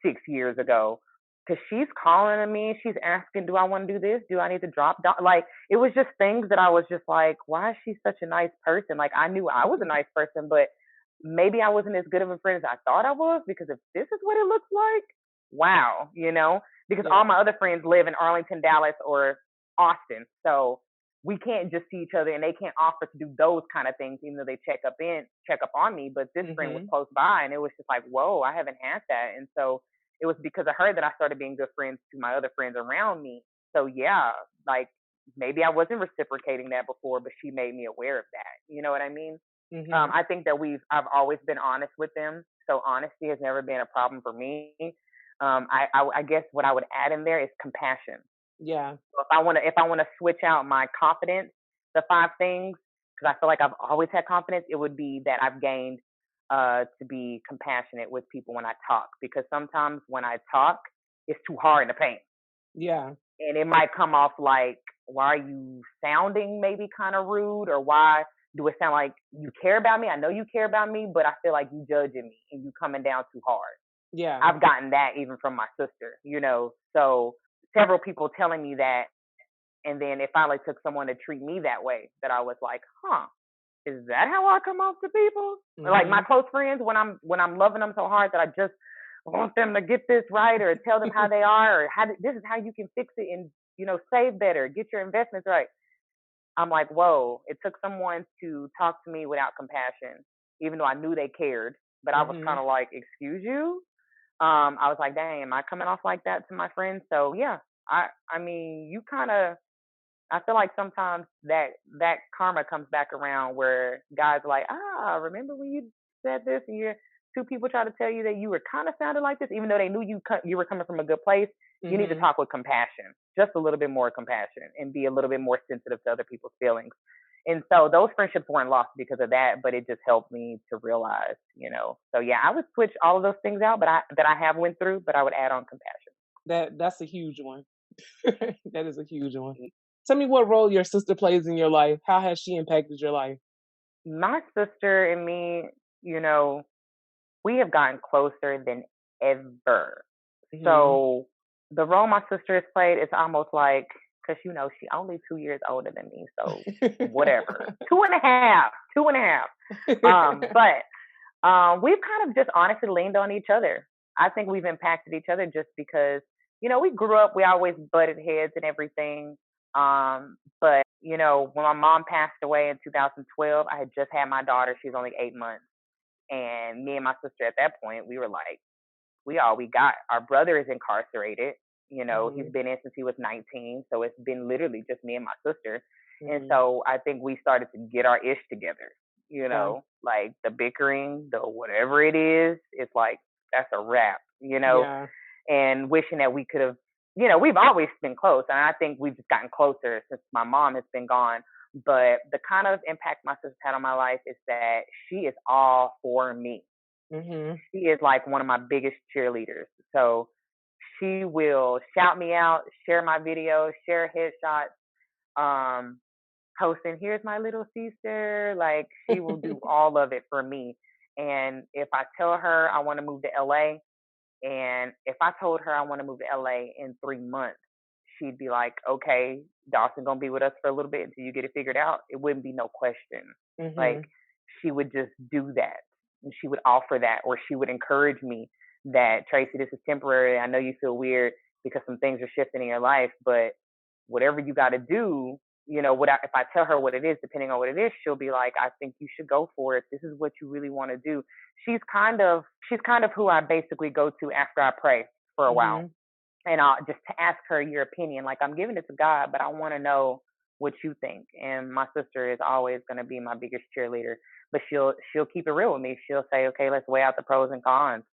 S2: 6 years ago. Cause she's calling to me, she's asking, do I want to do this? Do I need to drop down? Like it was just things that I was just like, why is she such a nice person? Like I knew I was a nice person, but maybe I wasn't as good of a friend as I thought I was, because if this is what it looks like, wow, because all
S1: Yeah.
S2: my other friends live in Arlington, Dallas, or Austin. So we can't just see each other, and they can't offer to do those kind of things, even though they check up on me. But this friend was
S1: Mhm.
S2: close by, and it was just like, whoa, I haven't had that. And so it was because of her that I started being good friends to my other friends around me. So yeah, like maybe I wasn't reciprocating that before, but she made me aware of that. You know what I mean?
S1: Mhm.
S2: I think that I've always been honest with them, so honesty has never been a problem for me. I guess what I would add in there is compassion.
S1: Yeah.
S2: So if I wanna switch out my confidence, the 5 things, because I feel like I've always had confidence, it would be that I've gained to be compassionate with people when I talk, because sometimes when I talk, it's too hard in the paint,
S1: Yeah.
S2: and it might come off like, why are you sounding maybe kind of rude, or why do it sound like you care about me? I know you care about me, but I feel like you judging me and you coming down too hard.
S1: Yeah.
S2: I've gotten that even from my sister. So several people telling me that, and then it finally took someone to treat me that way, that I was like, huh, is that how I come off to people? Like my
S1: Mhm.
S2: close friends, when I'm loving them so hard that I just want them to get this right, or tell them how they are, or this is how you can fix it, and save better, get your investments right. I'm like, whoa, it took someone to talk to me without compassion, even though I knew they cared. But I was kind
S1: Mhm.
S2: of like, excuse you? I was like, dang, am I coming off like that to my friends? So yeah, I mean, you kind of, I feel like sometimes that karma comes back around, where guys are like, remember when you said this, and two people try to tell you that you were kind of sounding like this, even though they knew you were coming from a good place. You need to
S1: Mhm.
S2: talk with compassion, just a little bit more compassion, and be a little bit more sensitive to other people's feelings. And so those friendships weren't lost because of that, but it just helped me to realize. So yeah, I would switch all of those things out, but I have went through, but I would add on compassion.
S1: That's a huge one. That is a huge one. Tell me what role your sister plays in your life. How has she impacted your life?
S2: My sister and me, you know, we have gotten closer than ever.
S1: Mhm.
S2: So the role my sister has played is almost like, because she only 2 years older than me, so whatever, two and a half, two and a half. But we've kind of just honestly leaned on each other. I think we've impacted each other just because we grew up, we always butted heads and everything. But when my mom passed away in 2012, I had just had my daughter. She's only 8 months. And me and my sister at that point, we were like, we all we got. Our brother is incarcerated. He's
S1: Mhm.
S2: been in since he was 19. So it's been literally just me and my sister. And
S1: Mhm.
S2: so I think we started to get our ish together,
S1: Yeah.
S2: like the bickering, the whatever it is, it's like, that's a wrap,
S1: Yeah.
S2: and wishing that we could have, we've always been close. And I think we've just gotten closer since my mom has been gone. But the kind of impact my sister had on my life is that she is all for me.
S1: Mhm.
S2: She is like one of my biggest cheerleaders. So she will shout me out, share my videos, share headshots, um, posting, here's my little sister. Like, she will do all of it for me. And if I tell her I want to move to LA, and if I told her I want to move to LA in 3 months, she'd be like, okay, Dawson gonna be with us for a little bit until you get it figured out. It wouldn't be no question. Like,
S1: Mhm.
S2: she would just do that. And she would offer that, or she would encourage me that, Traci, this is temporary. I know you feel weird because some things are shifting in your life, but whatever you got to do, if I tell her what it is, depending on what it is, she'll be like, I think you should go for it. This is what you really want to do. She's kind of who I basically go to after I pray for a while,
S1: Mhm.
S2: and I'll just to ask her your opinion. Like, I'm giving it to God, but I want to know what you think. And my sister is always going to be my biggest cheerleader, but she'll keep it real with me. She'll say, okay, let's weigh out the pros and cons.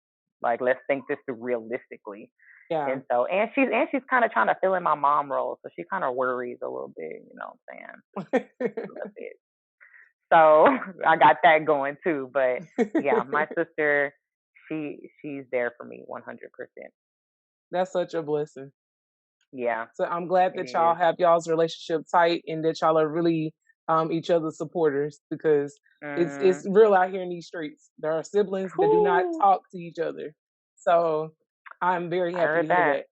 S2: Like, let's think this through realistically.
S1: Yeah.
S2: And so, and she's kind of trying to fill in my mom role, so she kind of worries a little bit. You know what I'm saying? A little bit. So I got that going too. But yeah, my sister, she's there for me 100%.
S1: That's such a blessing.
S2: Yeah,
S1: So I'm glad
S2: it
S1: that y'all
S2: is.
S1: have y'all's relationship tight and that y'all are really each other's supporters because it's
S2: Mm.
S1: real out here in these streets. There are siblings that do not
S2: Whew,
S1: talk to each other. So I'm very
S2: I
S1: happy
S2: heard
S1: to hear
S2: that.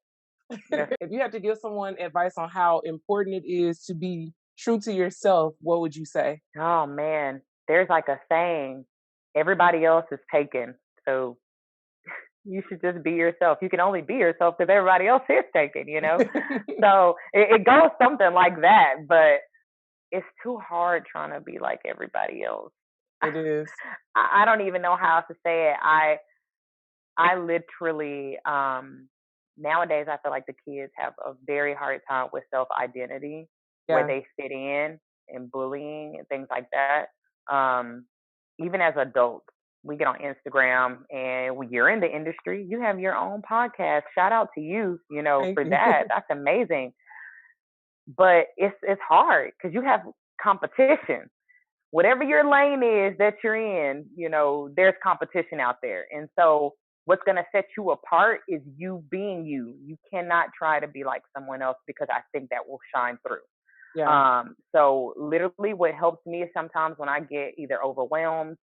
S1: that.
S2: That's,
S1: If you had to give someone advice on how important it is to be true to yourself, what would you say?
S2: oh man, there's like a saying, everybody else is taken, so you should just be yourself. You can only be yourself because everybody else is taken. So it goes something like that, but it's too hard trying to be like everybody else.
S1: It is.
S2: I don't even know how to say it. I literally, nowadays I feel like the kids have a very hard time with self identity, where
S1: Yeah.
S2: they fit in, and bullying and things like that. Um, Even as adults, we get on Instagram, and when you're in the industry, you have your own podcast. Shout out to you,
S1: Thank
S2: for
S1: you.
S2: that. That's amazing. But it's hard because you have competition. Whatever your lane is that you're in, there's competition out there. And so what's going to set you apart is you being you. You cannot try to be like someone else, because I think that will shine through.
S1: Yeah.
S2: So literally what helps me is sometimes when I get either overwhelmed,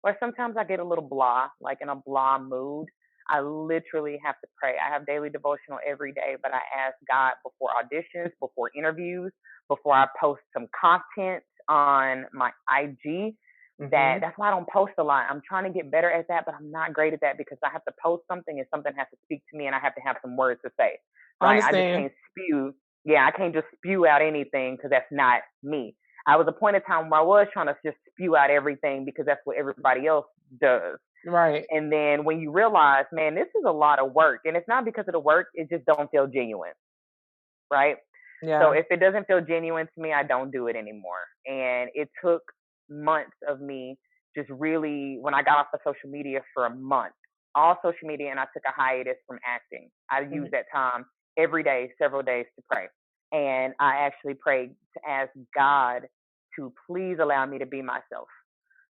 S2: or sometimes I get a little blah, like in a blah mood, I literally have to pray. I have daily devotional every day, but I ask God before auditions, before interviews, before I post some content on my IG.
S1: Mhm.
S2: That's why I don't post a lot. I'm trying to get better at that, but I'm not great at that, because I have to post something and something has to speak to me, and I have to have some words to say.
S1: I
S2: Right? I just
S1: understand.
S2: can't spew. Yeah, I can't just spew out anything, because that's not me. I was a point in time where I was trying to just spew out everything because that's what everybody else does.
S1: Right.
S2: And then when you realize, man, this is a lot of work, and it's not because of the work, it just don't feel genuine, right? So
S1: Yeah.
S2: if it doesn't feel genuine to me, I don't do it anymore. And it took months of me just really, when I got off of social media for a month, all social media, and I took a hiatus from acting. I used
S1: Mhm.
S2: that time every day, several days, to pray. And I actually prayed to ask God to please allow me to be myself,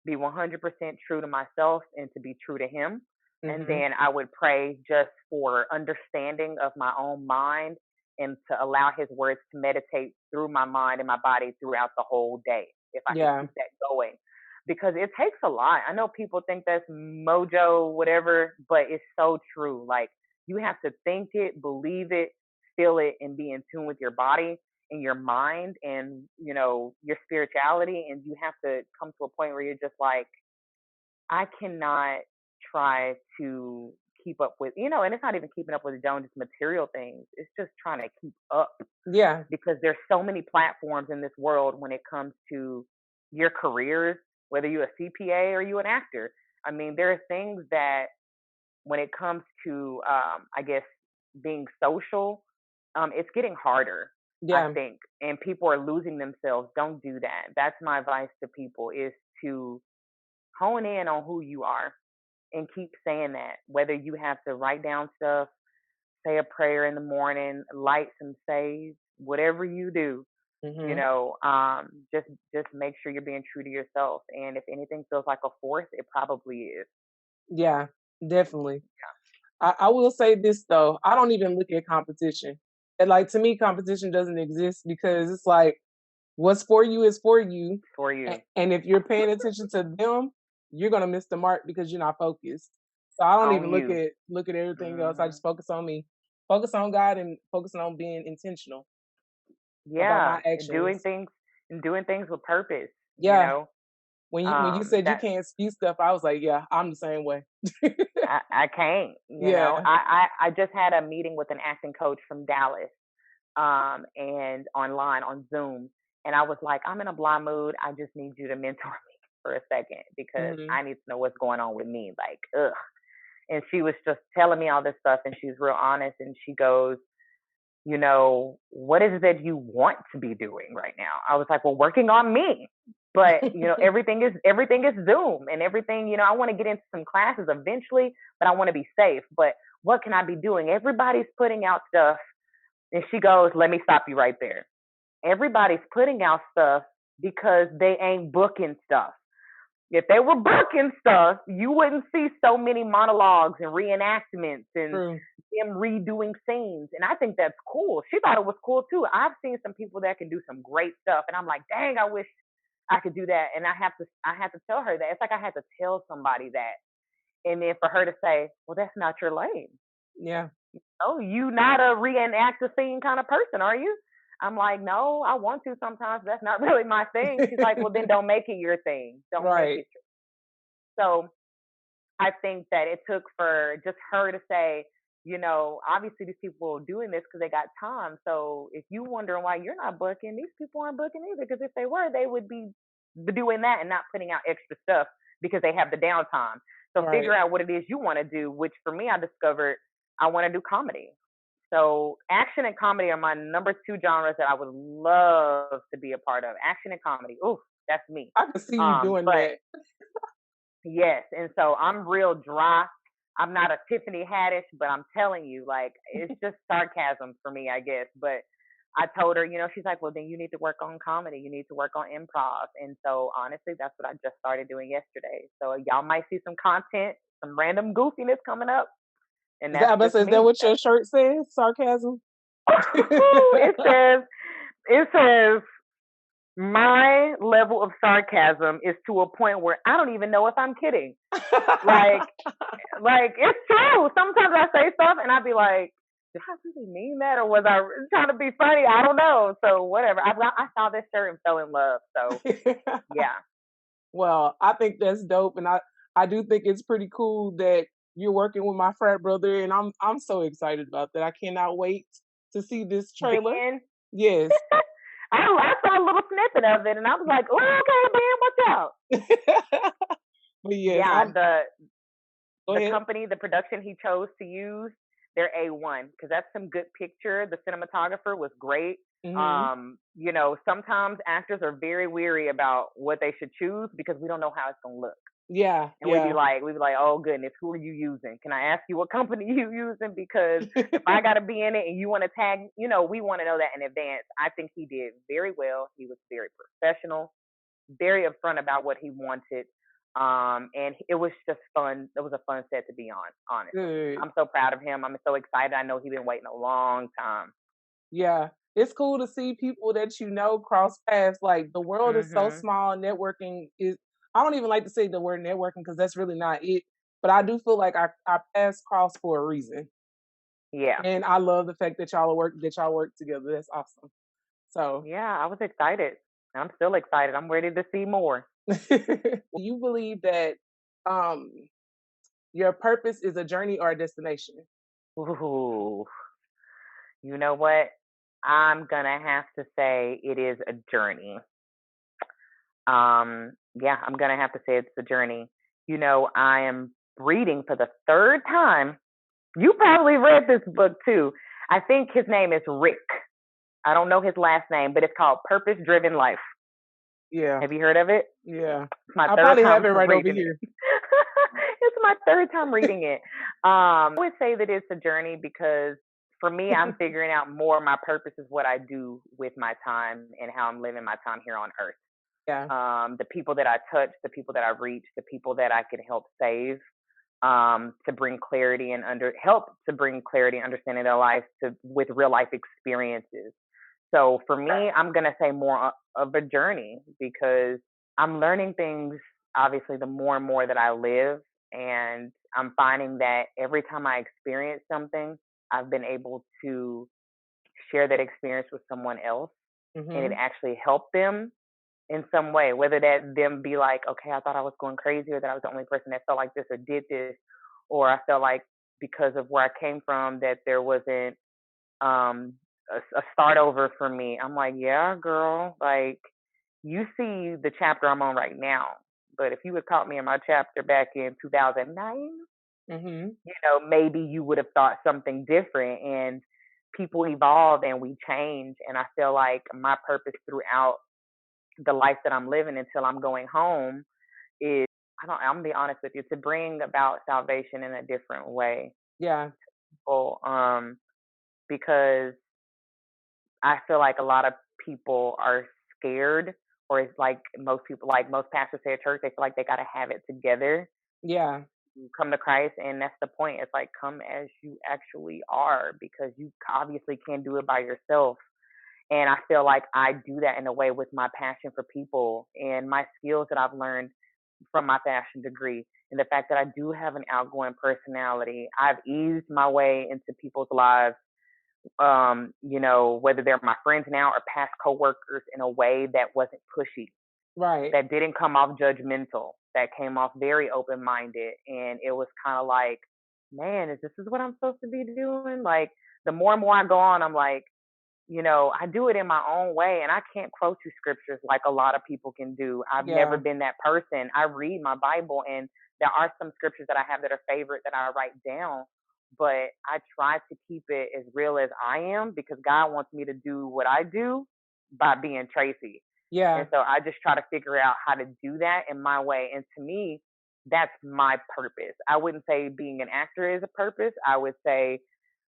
S2: be 100% true to myself, and to be true to Him. And
S1: Mhm.
S2: then I would pray just for understanding of my own mind, and to allow His words to meditate through my mind and my body throughout the whole day, if I could
S1: Yeah.
S2: keep that going. Because it takes a lot. I know people think that's mojo, whatever, but it's so true. Like, you have to think it, believe it, feel it, and be in tune with your body and your mind, and your spirituality. And you have to come to a point where you're just like, I cannot try to keep up with, and it's not even keeping up with the Joneses, material things. It's just trying to keep up,
S1: Yeah.
S2: because there's so many platforms in this world when it comes to your careers, whether you're a CPA or you an actor. I mean, there are things that, when it comes to, I guess, being social, it's getting harder. I
S1: Yeah.
S2: think, and people are losing themselves. Don't do that. That's my advice to people, is to hone in on who you are and keep saying that. Whether you have to write down stuff, say a prayer in the morning, light some sage, whatever you do,
S1: Hmm.
S2: just make sure you're being true to yourself. And if anything feels like a force, it probably is.
S1: Yeah, definitely. I will say this though, I don't even look at competition. And like to me, competition doesn't exist because it's like what's for you is for you.
S2: For you.
S1: And if you're paying attention to them, you're gonna miss the mark because you're not focused. So I don't
S2: On
S1: even
S2: you.
S1: look at everything else. I
S2: Hmm.
S1: just focus on me, focus on God, and focusing on being intentional about
S2: Yeah,
S1: my actions.
S2: and doing things with purpose. You
S1: Yeah,
S2: know,
S1: when you said you
S2: that
S1: can't spew stuff, I was like, yeah, I'm the same way.
S2: I can't.
S1: Yeah.
S2: I just had a meeting with an acting coach from Dallas, and online on Zoom, and I was like, I'm in a blah mood. I just need you to mentor me for a second because
S1: Hmm.
S2: I need to know what's going on with me. Like, ugh. And she was just telling me all this stuff, and she's real honest, and she goes, what is it that you want to be doing right now? I was like, well, working on me. But everything is Zoom and everything. I want to get into some classes eventually, but I want to be safe. But what can I be doing? Everybody's putting out stuff, and she goes, let me stop you right there. Everybody's putting out stuff because they ain't booking stuff. If they were booking stuff, you wouldn't see so many monologues and reenactments and
S1: True.
S2: them redoing scenes. And I think that's cool. She thought it was cool too. I've seen some people that can do some great stuff, and I'm like, dang, I wish I could do that. And I have to tell her that. It's like I had to tell somebody that. And then for her to say, well, that's not your lane.
S1: Yeah.
S2: Oh, you not a reenact a scene kind of person, are you? I'm like, no, I want to sometimes. That's not really my thing. She's like, well, then don't make it your thing. Don't make
S1: Right.
S2: it so I think that it took for just her to say, obviously these people are doing this because they got time. So if you wondering why you're not booking, these people aren't booking either. Because if they were, they would be doing that and not putting out extra stuff because they have the downtime. So
S1: Right.
S2: figure out what it is you want to do. Which for me, I discovered I want to do comedy. So action and comedy are my number two genres that I would love to be a part of. Action and comedy. Ooh, that's me.
S1: I can see you doing
S2: But
S1: that.
S2: yes, and so I'm real dry. I'm not a Tiffany Haddish, but I'm telling you, like, it's just sarcasm for me, I guess. But I told her, she's like, well, then you need to work on comedy. You need to work on improv. And so honestly, that's what I just started doing yesterday. So y'all might see some content, some random goofiness coming up. And that's just
S1: Is that
S2: me.
S1: what your shirt says? Sarcasm?
S2: It says, it says, my level of sarcasm is to a point where I don't even know if I'm kidding. Like, it's true. Sometimes I say stuff and I'd be like, did I really mean that, or was I trying to be funny? I don't know. So whatever. I saw this shirt and fell in love. So yeah.
S1: Well, I think that's dope, and I do think it's pretty cool that you're working with my frat brother, and I'm so excited about that. I cannot wait to see this trailer.
S2: Ben,
S1: Yes.
S2: I saw a little snippet of it and I was like, oh, okay, Ben, watch out.
S1: But yes,
S2: Yeah,
S1: I'm go
S2: the
S1: ahead.
S2: company, the production he chose to use, they're A1 because that's some good picture. The cinematographer was great.
S1: Hmm.
S2: Sometimes actors are very weary about what they should choose because we don't know how it's gonna look.
S1: Yeah,
S2: And we'd be
S1: yeah.
S2: like, oh goodness, who are you using? Can I ask you what company you using? Because if I gotta be in it and you want to tag, we want to know that in advance. I think he did very well. He was very professional, very upfront about what he wanted. And it was just fun. It was a fun set to be on, honestly.
S1: Good.
S2: I'm so proud of him. I'm so excited. I know he's been waiting a long time.
S1: Yeah. It's cool to see people that cross paths. Like the world is so
S2: Mhm.
S1: small. Networking is I don't even like to say the word networking because that's really not it. But I do feel like our paths cross for a reason.
S2: Yeah.
S1: And I love the fact that y'all work together. That's awesome. So
S2: Yeah, I was excited. I'm still excited. I'm ready to see more.
S1: you believe that um your purpose is a journey or a destination?
S2: Ooh. You know what? I'm gonna have to say it is a journey. Yeah, I'm gonna have to say it's a journey. I am reading for the third time. You probably read this book too. I think his name is Rick. I don't know his last name, but it's called Purpose Driven Life.
S1: Yeah.
S2: Have you heard of it?
S1: Yeah.
S2: It's my
S1: I
S2: third
S1: probably
S2: time
S1: have it right over
S2: reading
S1: here.
S2: it. It's my third time reading it. I would say that it's a journey because for me, I'm figuring out more my purpose is what I do with my time and how I'm living my time here on earth.
S1: Yeah.
S2: The people that I touch, the people that I reach, the people that I can help save, to bring clarity and help to bring clarity and understanding their life with real life experiences. So for me, I'm gonna say more of a journey because I'm learning things obviously the more and more that I live, and I'm finding that every time I experience something, I've been able to share that experience with someone else, and it
S1: Mhm.
S2: actually helped them in some way, whether that them be like, okay, I thought I was going crazy, or that I was the only person that felt like this or did this, or I felt like because of where I came from that there wasn't um a start over for me. I'm like, yeah, girl, like you see the chapter I'm on right now, but if you had caught me in my chapter back in 2009,
S1: Mhm.
S2: maybe you would have thought something different. And people evolve and we change, and I feel like my purpose throughout the life that I'm living until I'm going home is I'm gonna be honest with you, to bring about salvation in a different way.
S1: Yeah.
S2: Well, because I feel like a lot of people are scared, or it's like most people, like most pastors say at church, they feel like they gotta have it together
S1: Yeah.
S2: to come to Christ, and that's the point. It's like come as you actually are, because you obviously can't do it by yourself. And I feel like I do that in a way with my passion for people and my skills that I've learned from my fashion degree, and the fact that I do have an outgoing personality. I've eased my way into people's lives, whether they're my friends now or past coworkers, in a way that wasn't pushy,
S1: Right.
S2: that didn't come off judgmental, that came off very open minded. And it was kind of like, man, is what I'm supposed to be doing? Like the more and more I go on, I'm like, I do it in my own way, and I can't quote you scriptures like a lot of people can do. I've never
S1: Yeah.
S2: been that person. I read my Bible, and there are some scriptures that I have that are favorite that I write down, but I try to keep it as real as I am, because God wants me to do what I do by being Traci. And
S1: Yeah.
S2: so I just try to figure out how to do that in my way. And to me, that's my purpose. I wouldn't say being an actor is a purpose. I would say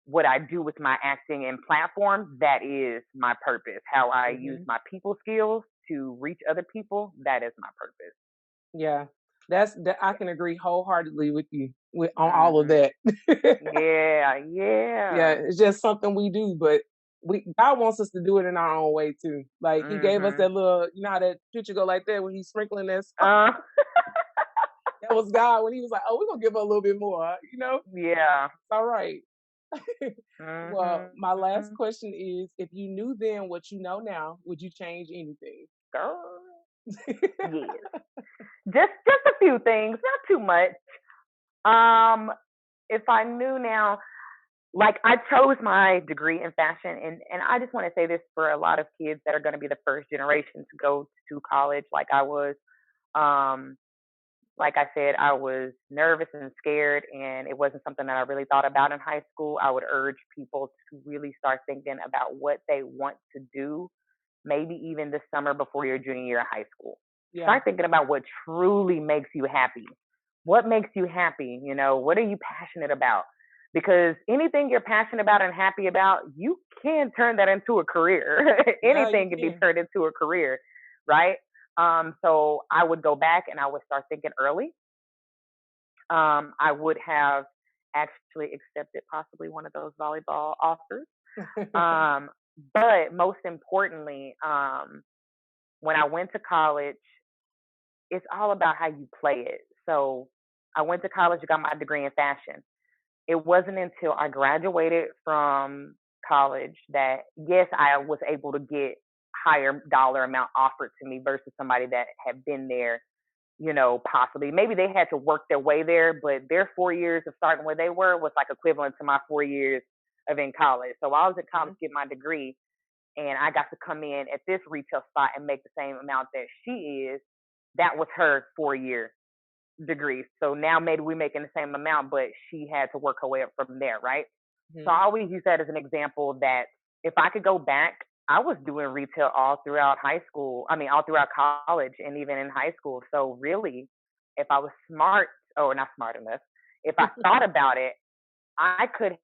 S2: what I do with my acting and platform, that is my purpose. How I use
S1: Mhm.
S2: my people skills to reach other people, that is my purpose.
S1: Yeah. That's that I can agree wholeheartedly with you on all of
S2: Mhm.
S1: that.
S2: Yeah,
S1: Yeah,
S2: yeah.
S1: it's just something we do, but God wants us to do it in our own way too. Like he gave us
S2: Mhm.
S1: that little, how that picture go like that when he's sprinkling that salt.
S2: Uh
S1: That was God when he was like, "Oh, we're gonna give her a little bit more,"
S2: yeah.
S1: It's all right. Well,
S2: Mhm.
S1: my last question is, if you knew then what you know now, would you change anything?
S2: Girl. Yes. Just a few things, not too much. Um if I knew now, like I chose my degree in fashion, and I just want to say this for a lot of kids that are going to be the first generation to go to college like I was. Um like I said, I was nervous and scared, and it wasn't something that I really thought about in high school. I would urge people to really start thinking about what they want to do, maybe even this summer before your junior year of high school.
S1: Yeah,
S2: Start thinking about what truly makes you happy. What makes you happy? What are you passionate about? Because anything you're passionate about and happy about, you can turn that into a career.
S1: yeah, you
S2: Anything can be
S1: can.
S2: turned into a career, right? So I would go back and I would start thinking early. I would have actually accepted possibly one of those volleyball offers. Um, but most importantly, when I went to college, it's all about how you play it. So I went to college, got my degree in fashion. It wasn't until I graduated from college that, yes, I was able to get higher dollar amount offered to me versus somebody that had been there, possibly. Maybe they had to work their way there, but their 4 years of starting where they were was like equivalent to my 4 years of in college. So while I was in college
S1: Mhm.
S2: getting my degree, and I got to come in at this retail spot and make the same amount that she is, that was her 4 year degree. So now maybe we're making the same amount, but she had to work her way up from there, right? So I
S1: Mhm.
S2: always use that as an example that if I could go back I was doing retail all throughout high school. I mean, all throughout college and even in high school. So really, if I was smart, or not smart enough, if I thought about it, I could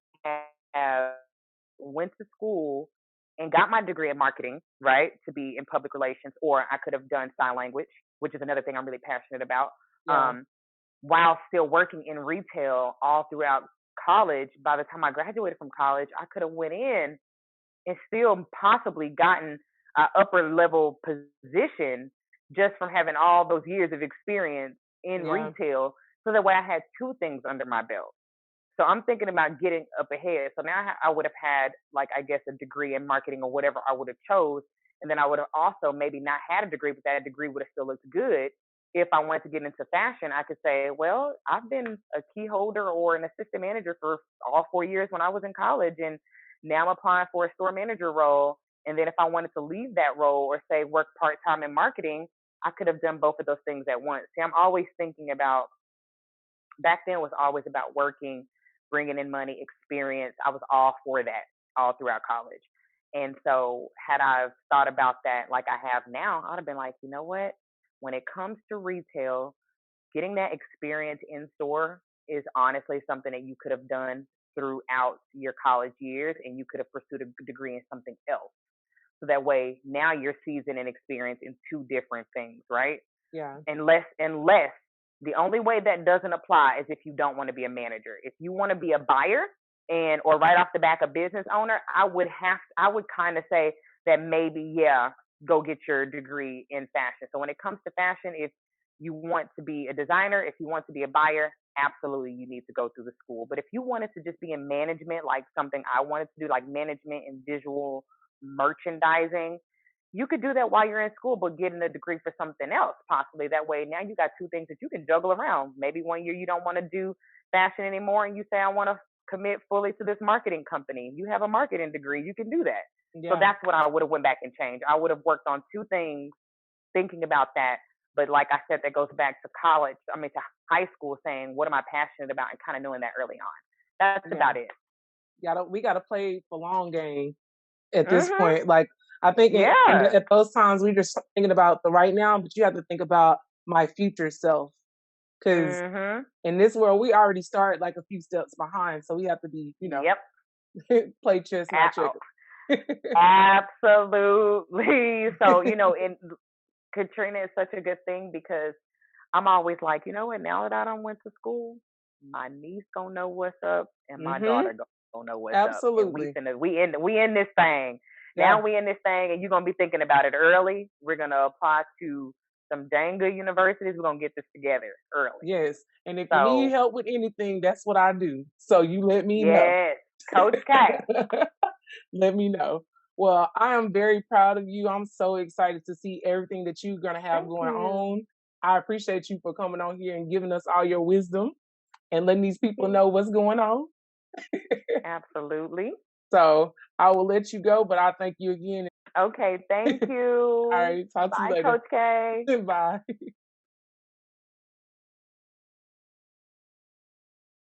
S2: have went to school and got my degree in marketing, right, to be in public relations, or I could have done sign language, which is another thing I'm really passionate about.
S1: Yeah.
S2: While still working in retail all throughout college, by the time I graduated from college, I could have went in and still possibly gotten an upper level position just from having all those years of experience in
S1: Yeah.
S2: retail. So that way I had two things under my belt. So I'm thinking about getting up ahead. So now I would have had, like, I guess, a degree in marketing or whatever I would have chose. And then I would have also maybe not had a degree, but that degree would have still looked good. If I wanted to get into fashion, I could say, well, I've been a key holder or an assistant manager for all 4 years when I was in college. And now I'm applying for a store manager role. And then if I wanted to leave that role or say work part-time in marketing, I could have done both of those things at once. See, I'm always thinking about, back then was always about working, bringing in money, experience. I was all for that all throughout college. And so had I thought about that like I have now, I'd have been like, you know what? When it comes to retail, getting that experience in store is honestly something that you could have done throughout your college years, and you could have pursued a degree in something else. So that way now you're seasoned and experienced in two different things, right?
S1: Yeah.
S2: Unless the only way that doesn't apply is if you don't want to be a manager. If you want to be a buyer and or right off the back a business owner, I would kind of say that maybe, yeah, go get your degree in fashion. So when it comes to fashion, if you want to be a designer, if you want to be a buyer, absolutely you need to go through the school. But if you wanted to just be in management, like something I wanted to do, like management and visual merchandising, you could do that while you're in school, but getting a degree for something else, possibly. That way, now you got two things that you can juggle around. Maybe one year you don't want to do fashion anymore, and you say, I want to commit fully to this marketing company. You have a marketing degree, you can do that. So
S1: Yeah.
S2: that's what I would have went back and changed. I would have worked on two things, thinking about that. But like I said, that goes back to college. I mean, to high school, saying what am I passionate about, and kind of knowing that early on. That's
S1: Yeah.
S2: about it.
S1: We gotta play the long game at this
S2: Mhm.
S1: point. Like, I think
S2: Yeah.
S1: at those times we're just thinking about the right now, but you have to think about my future self. Because
S2: Mhm.
S1: in this world, we already start like a few steps behind. So we have to be,
S2: Yep.
S1: play chess, not checkers.
S2: Absolutely. So, in Katrina is such a good thing because I'm always like, you know what, now that I done went to school, my niece gonna know what's up and my
S1: Mm-hmm.
S2: daughter gonna know what's up. And
S1: Absolutely.
S2: we in this thing.
S1: Yeah.
S2: Now we in this thing, and you're gonna be thinking about it early. We're gonna apply to some dang good universities. We're gonna get this together early.
S1: Yes. And if you need
S2: So
S1: help with anything, that's what I do. So you let me know.
S2: yes, Coach K.
S1: Let me know. Well, I am very proud of you. I'm so excited to see everything that you're going to have
S2: Thank
S1: going
S2: you.
S1: on. I appreciate you for coming on here and giving us all your wisdom and letting these people know what's going on.
S2: Absolutely.
S1: So I will let you go, but I thank you again.
S2: Okay, thank you.
S1: All right, talk to you
S2: Bye,
S1: later.
S2: Coach K.
S1: Bye.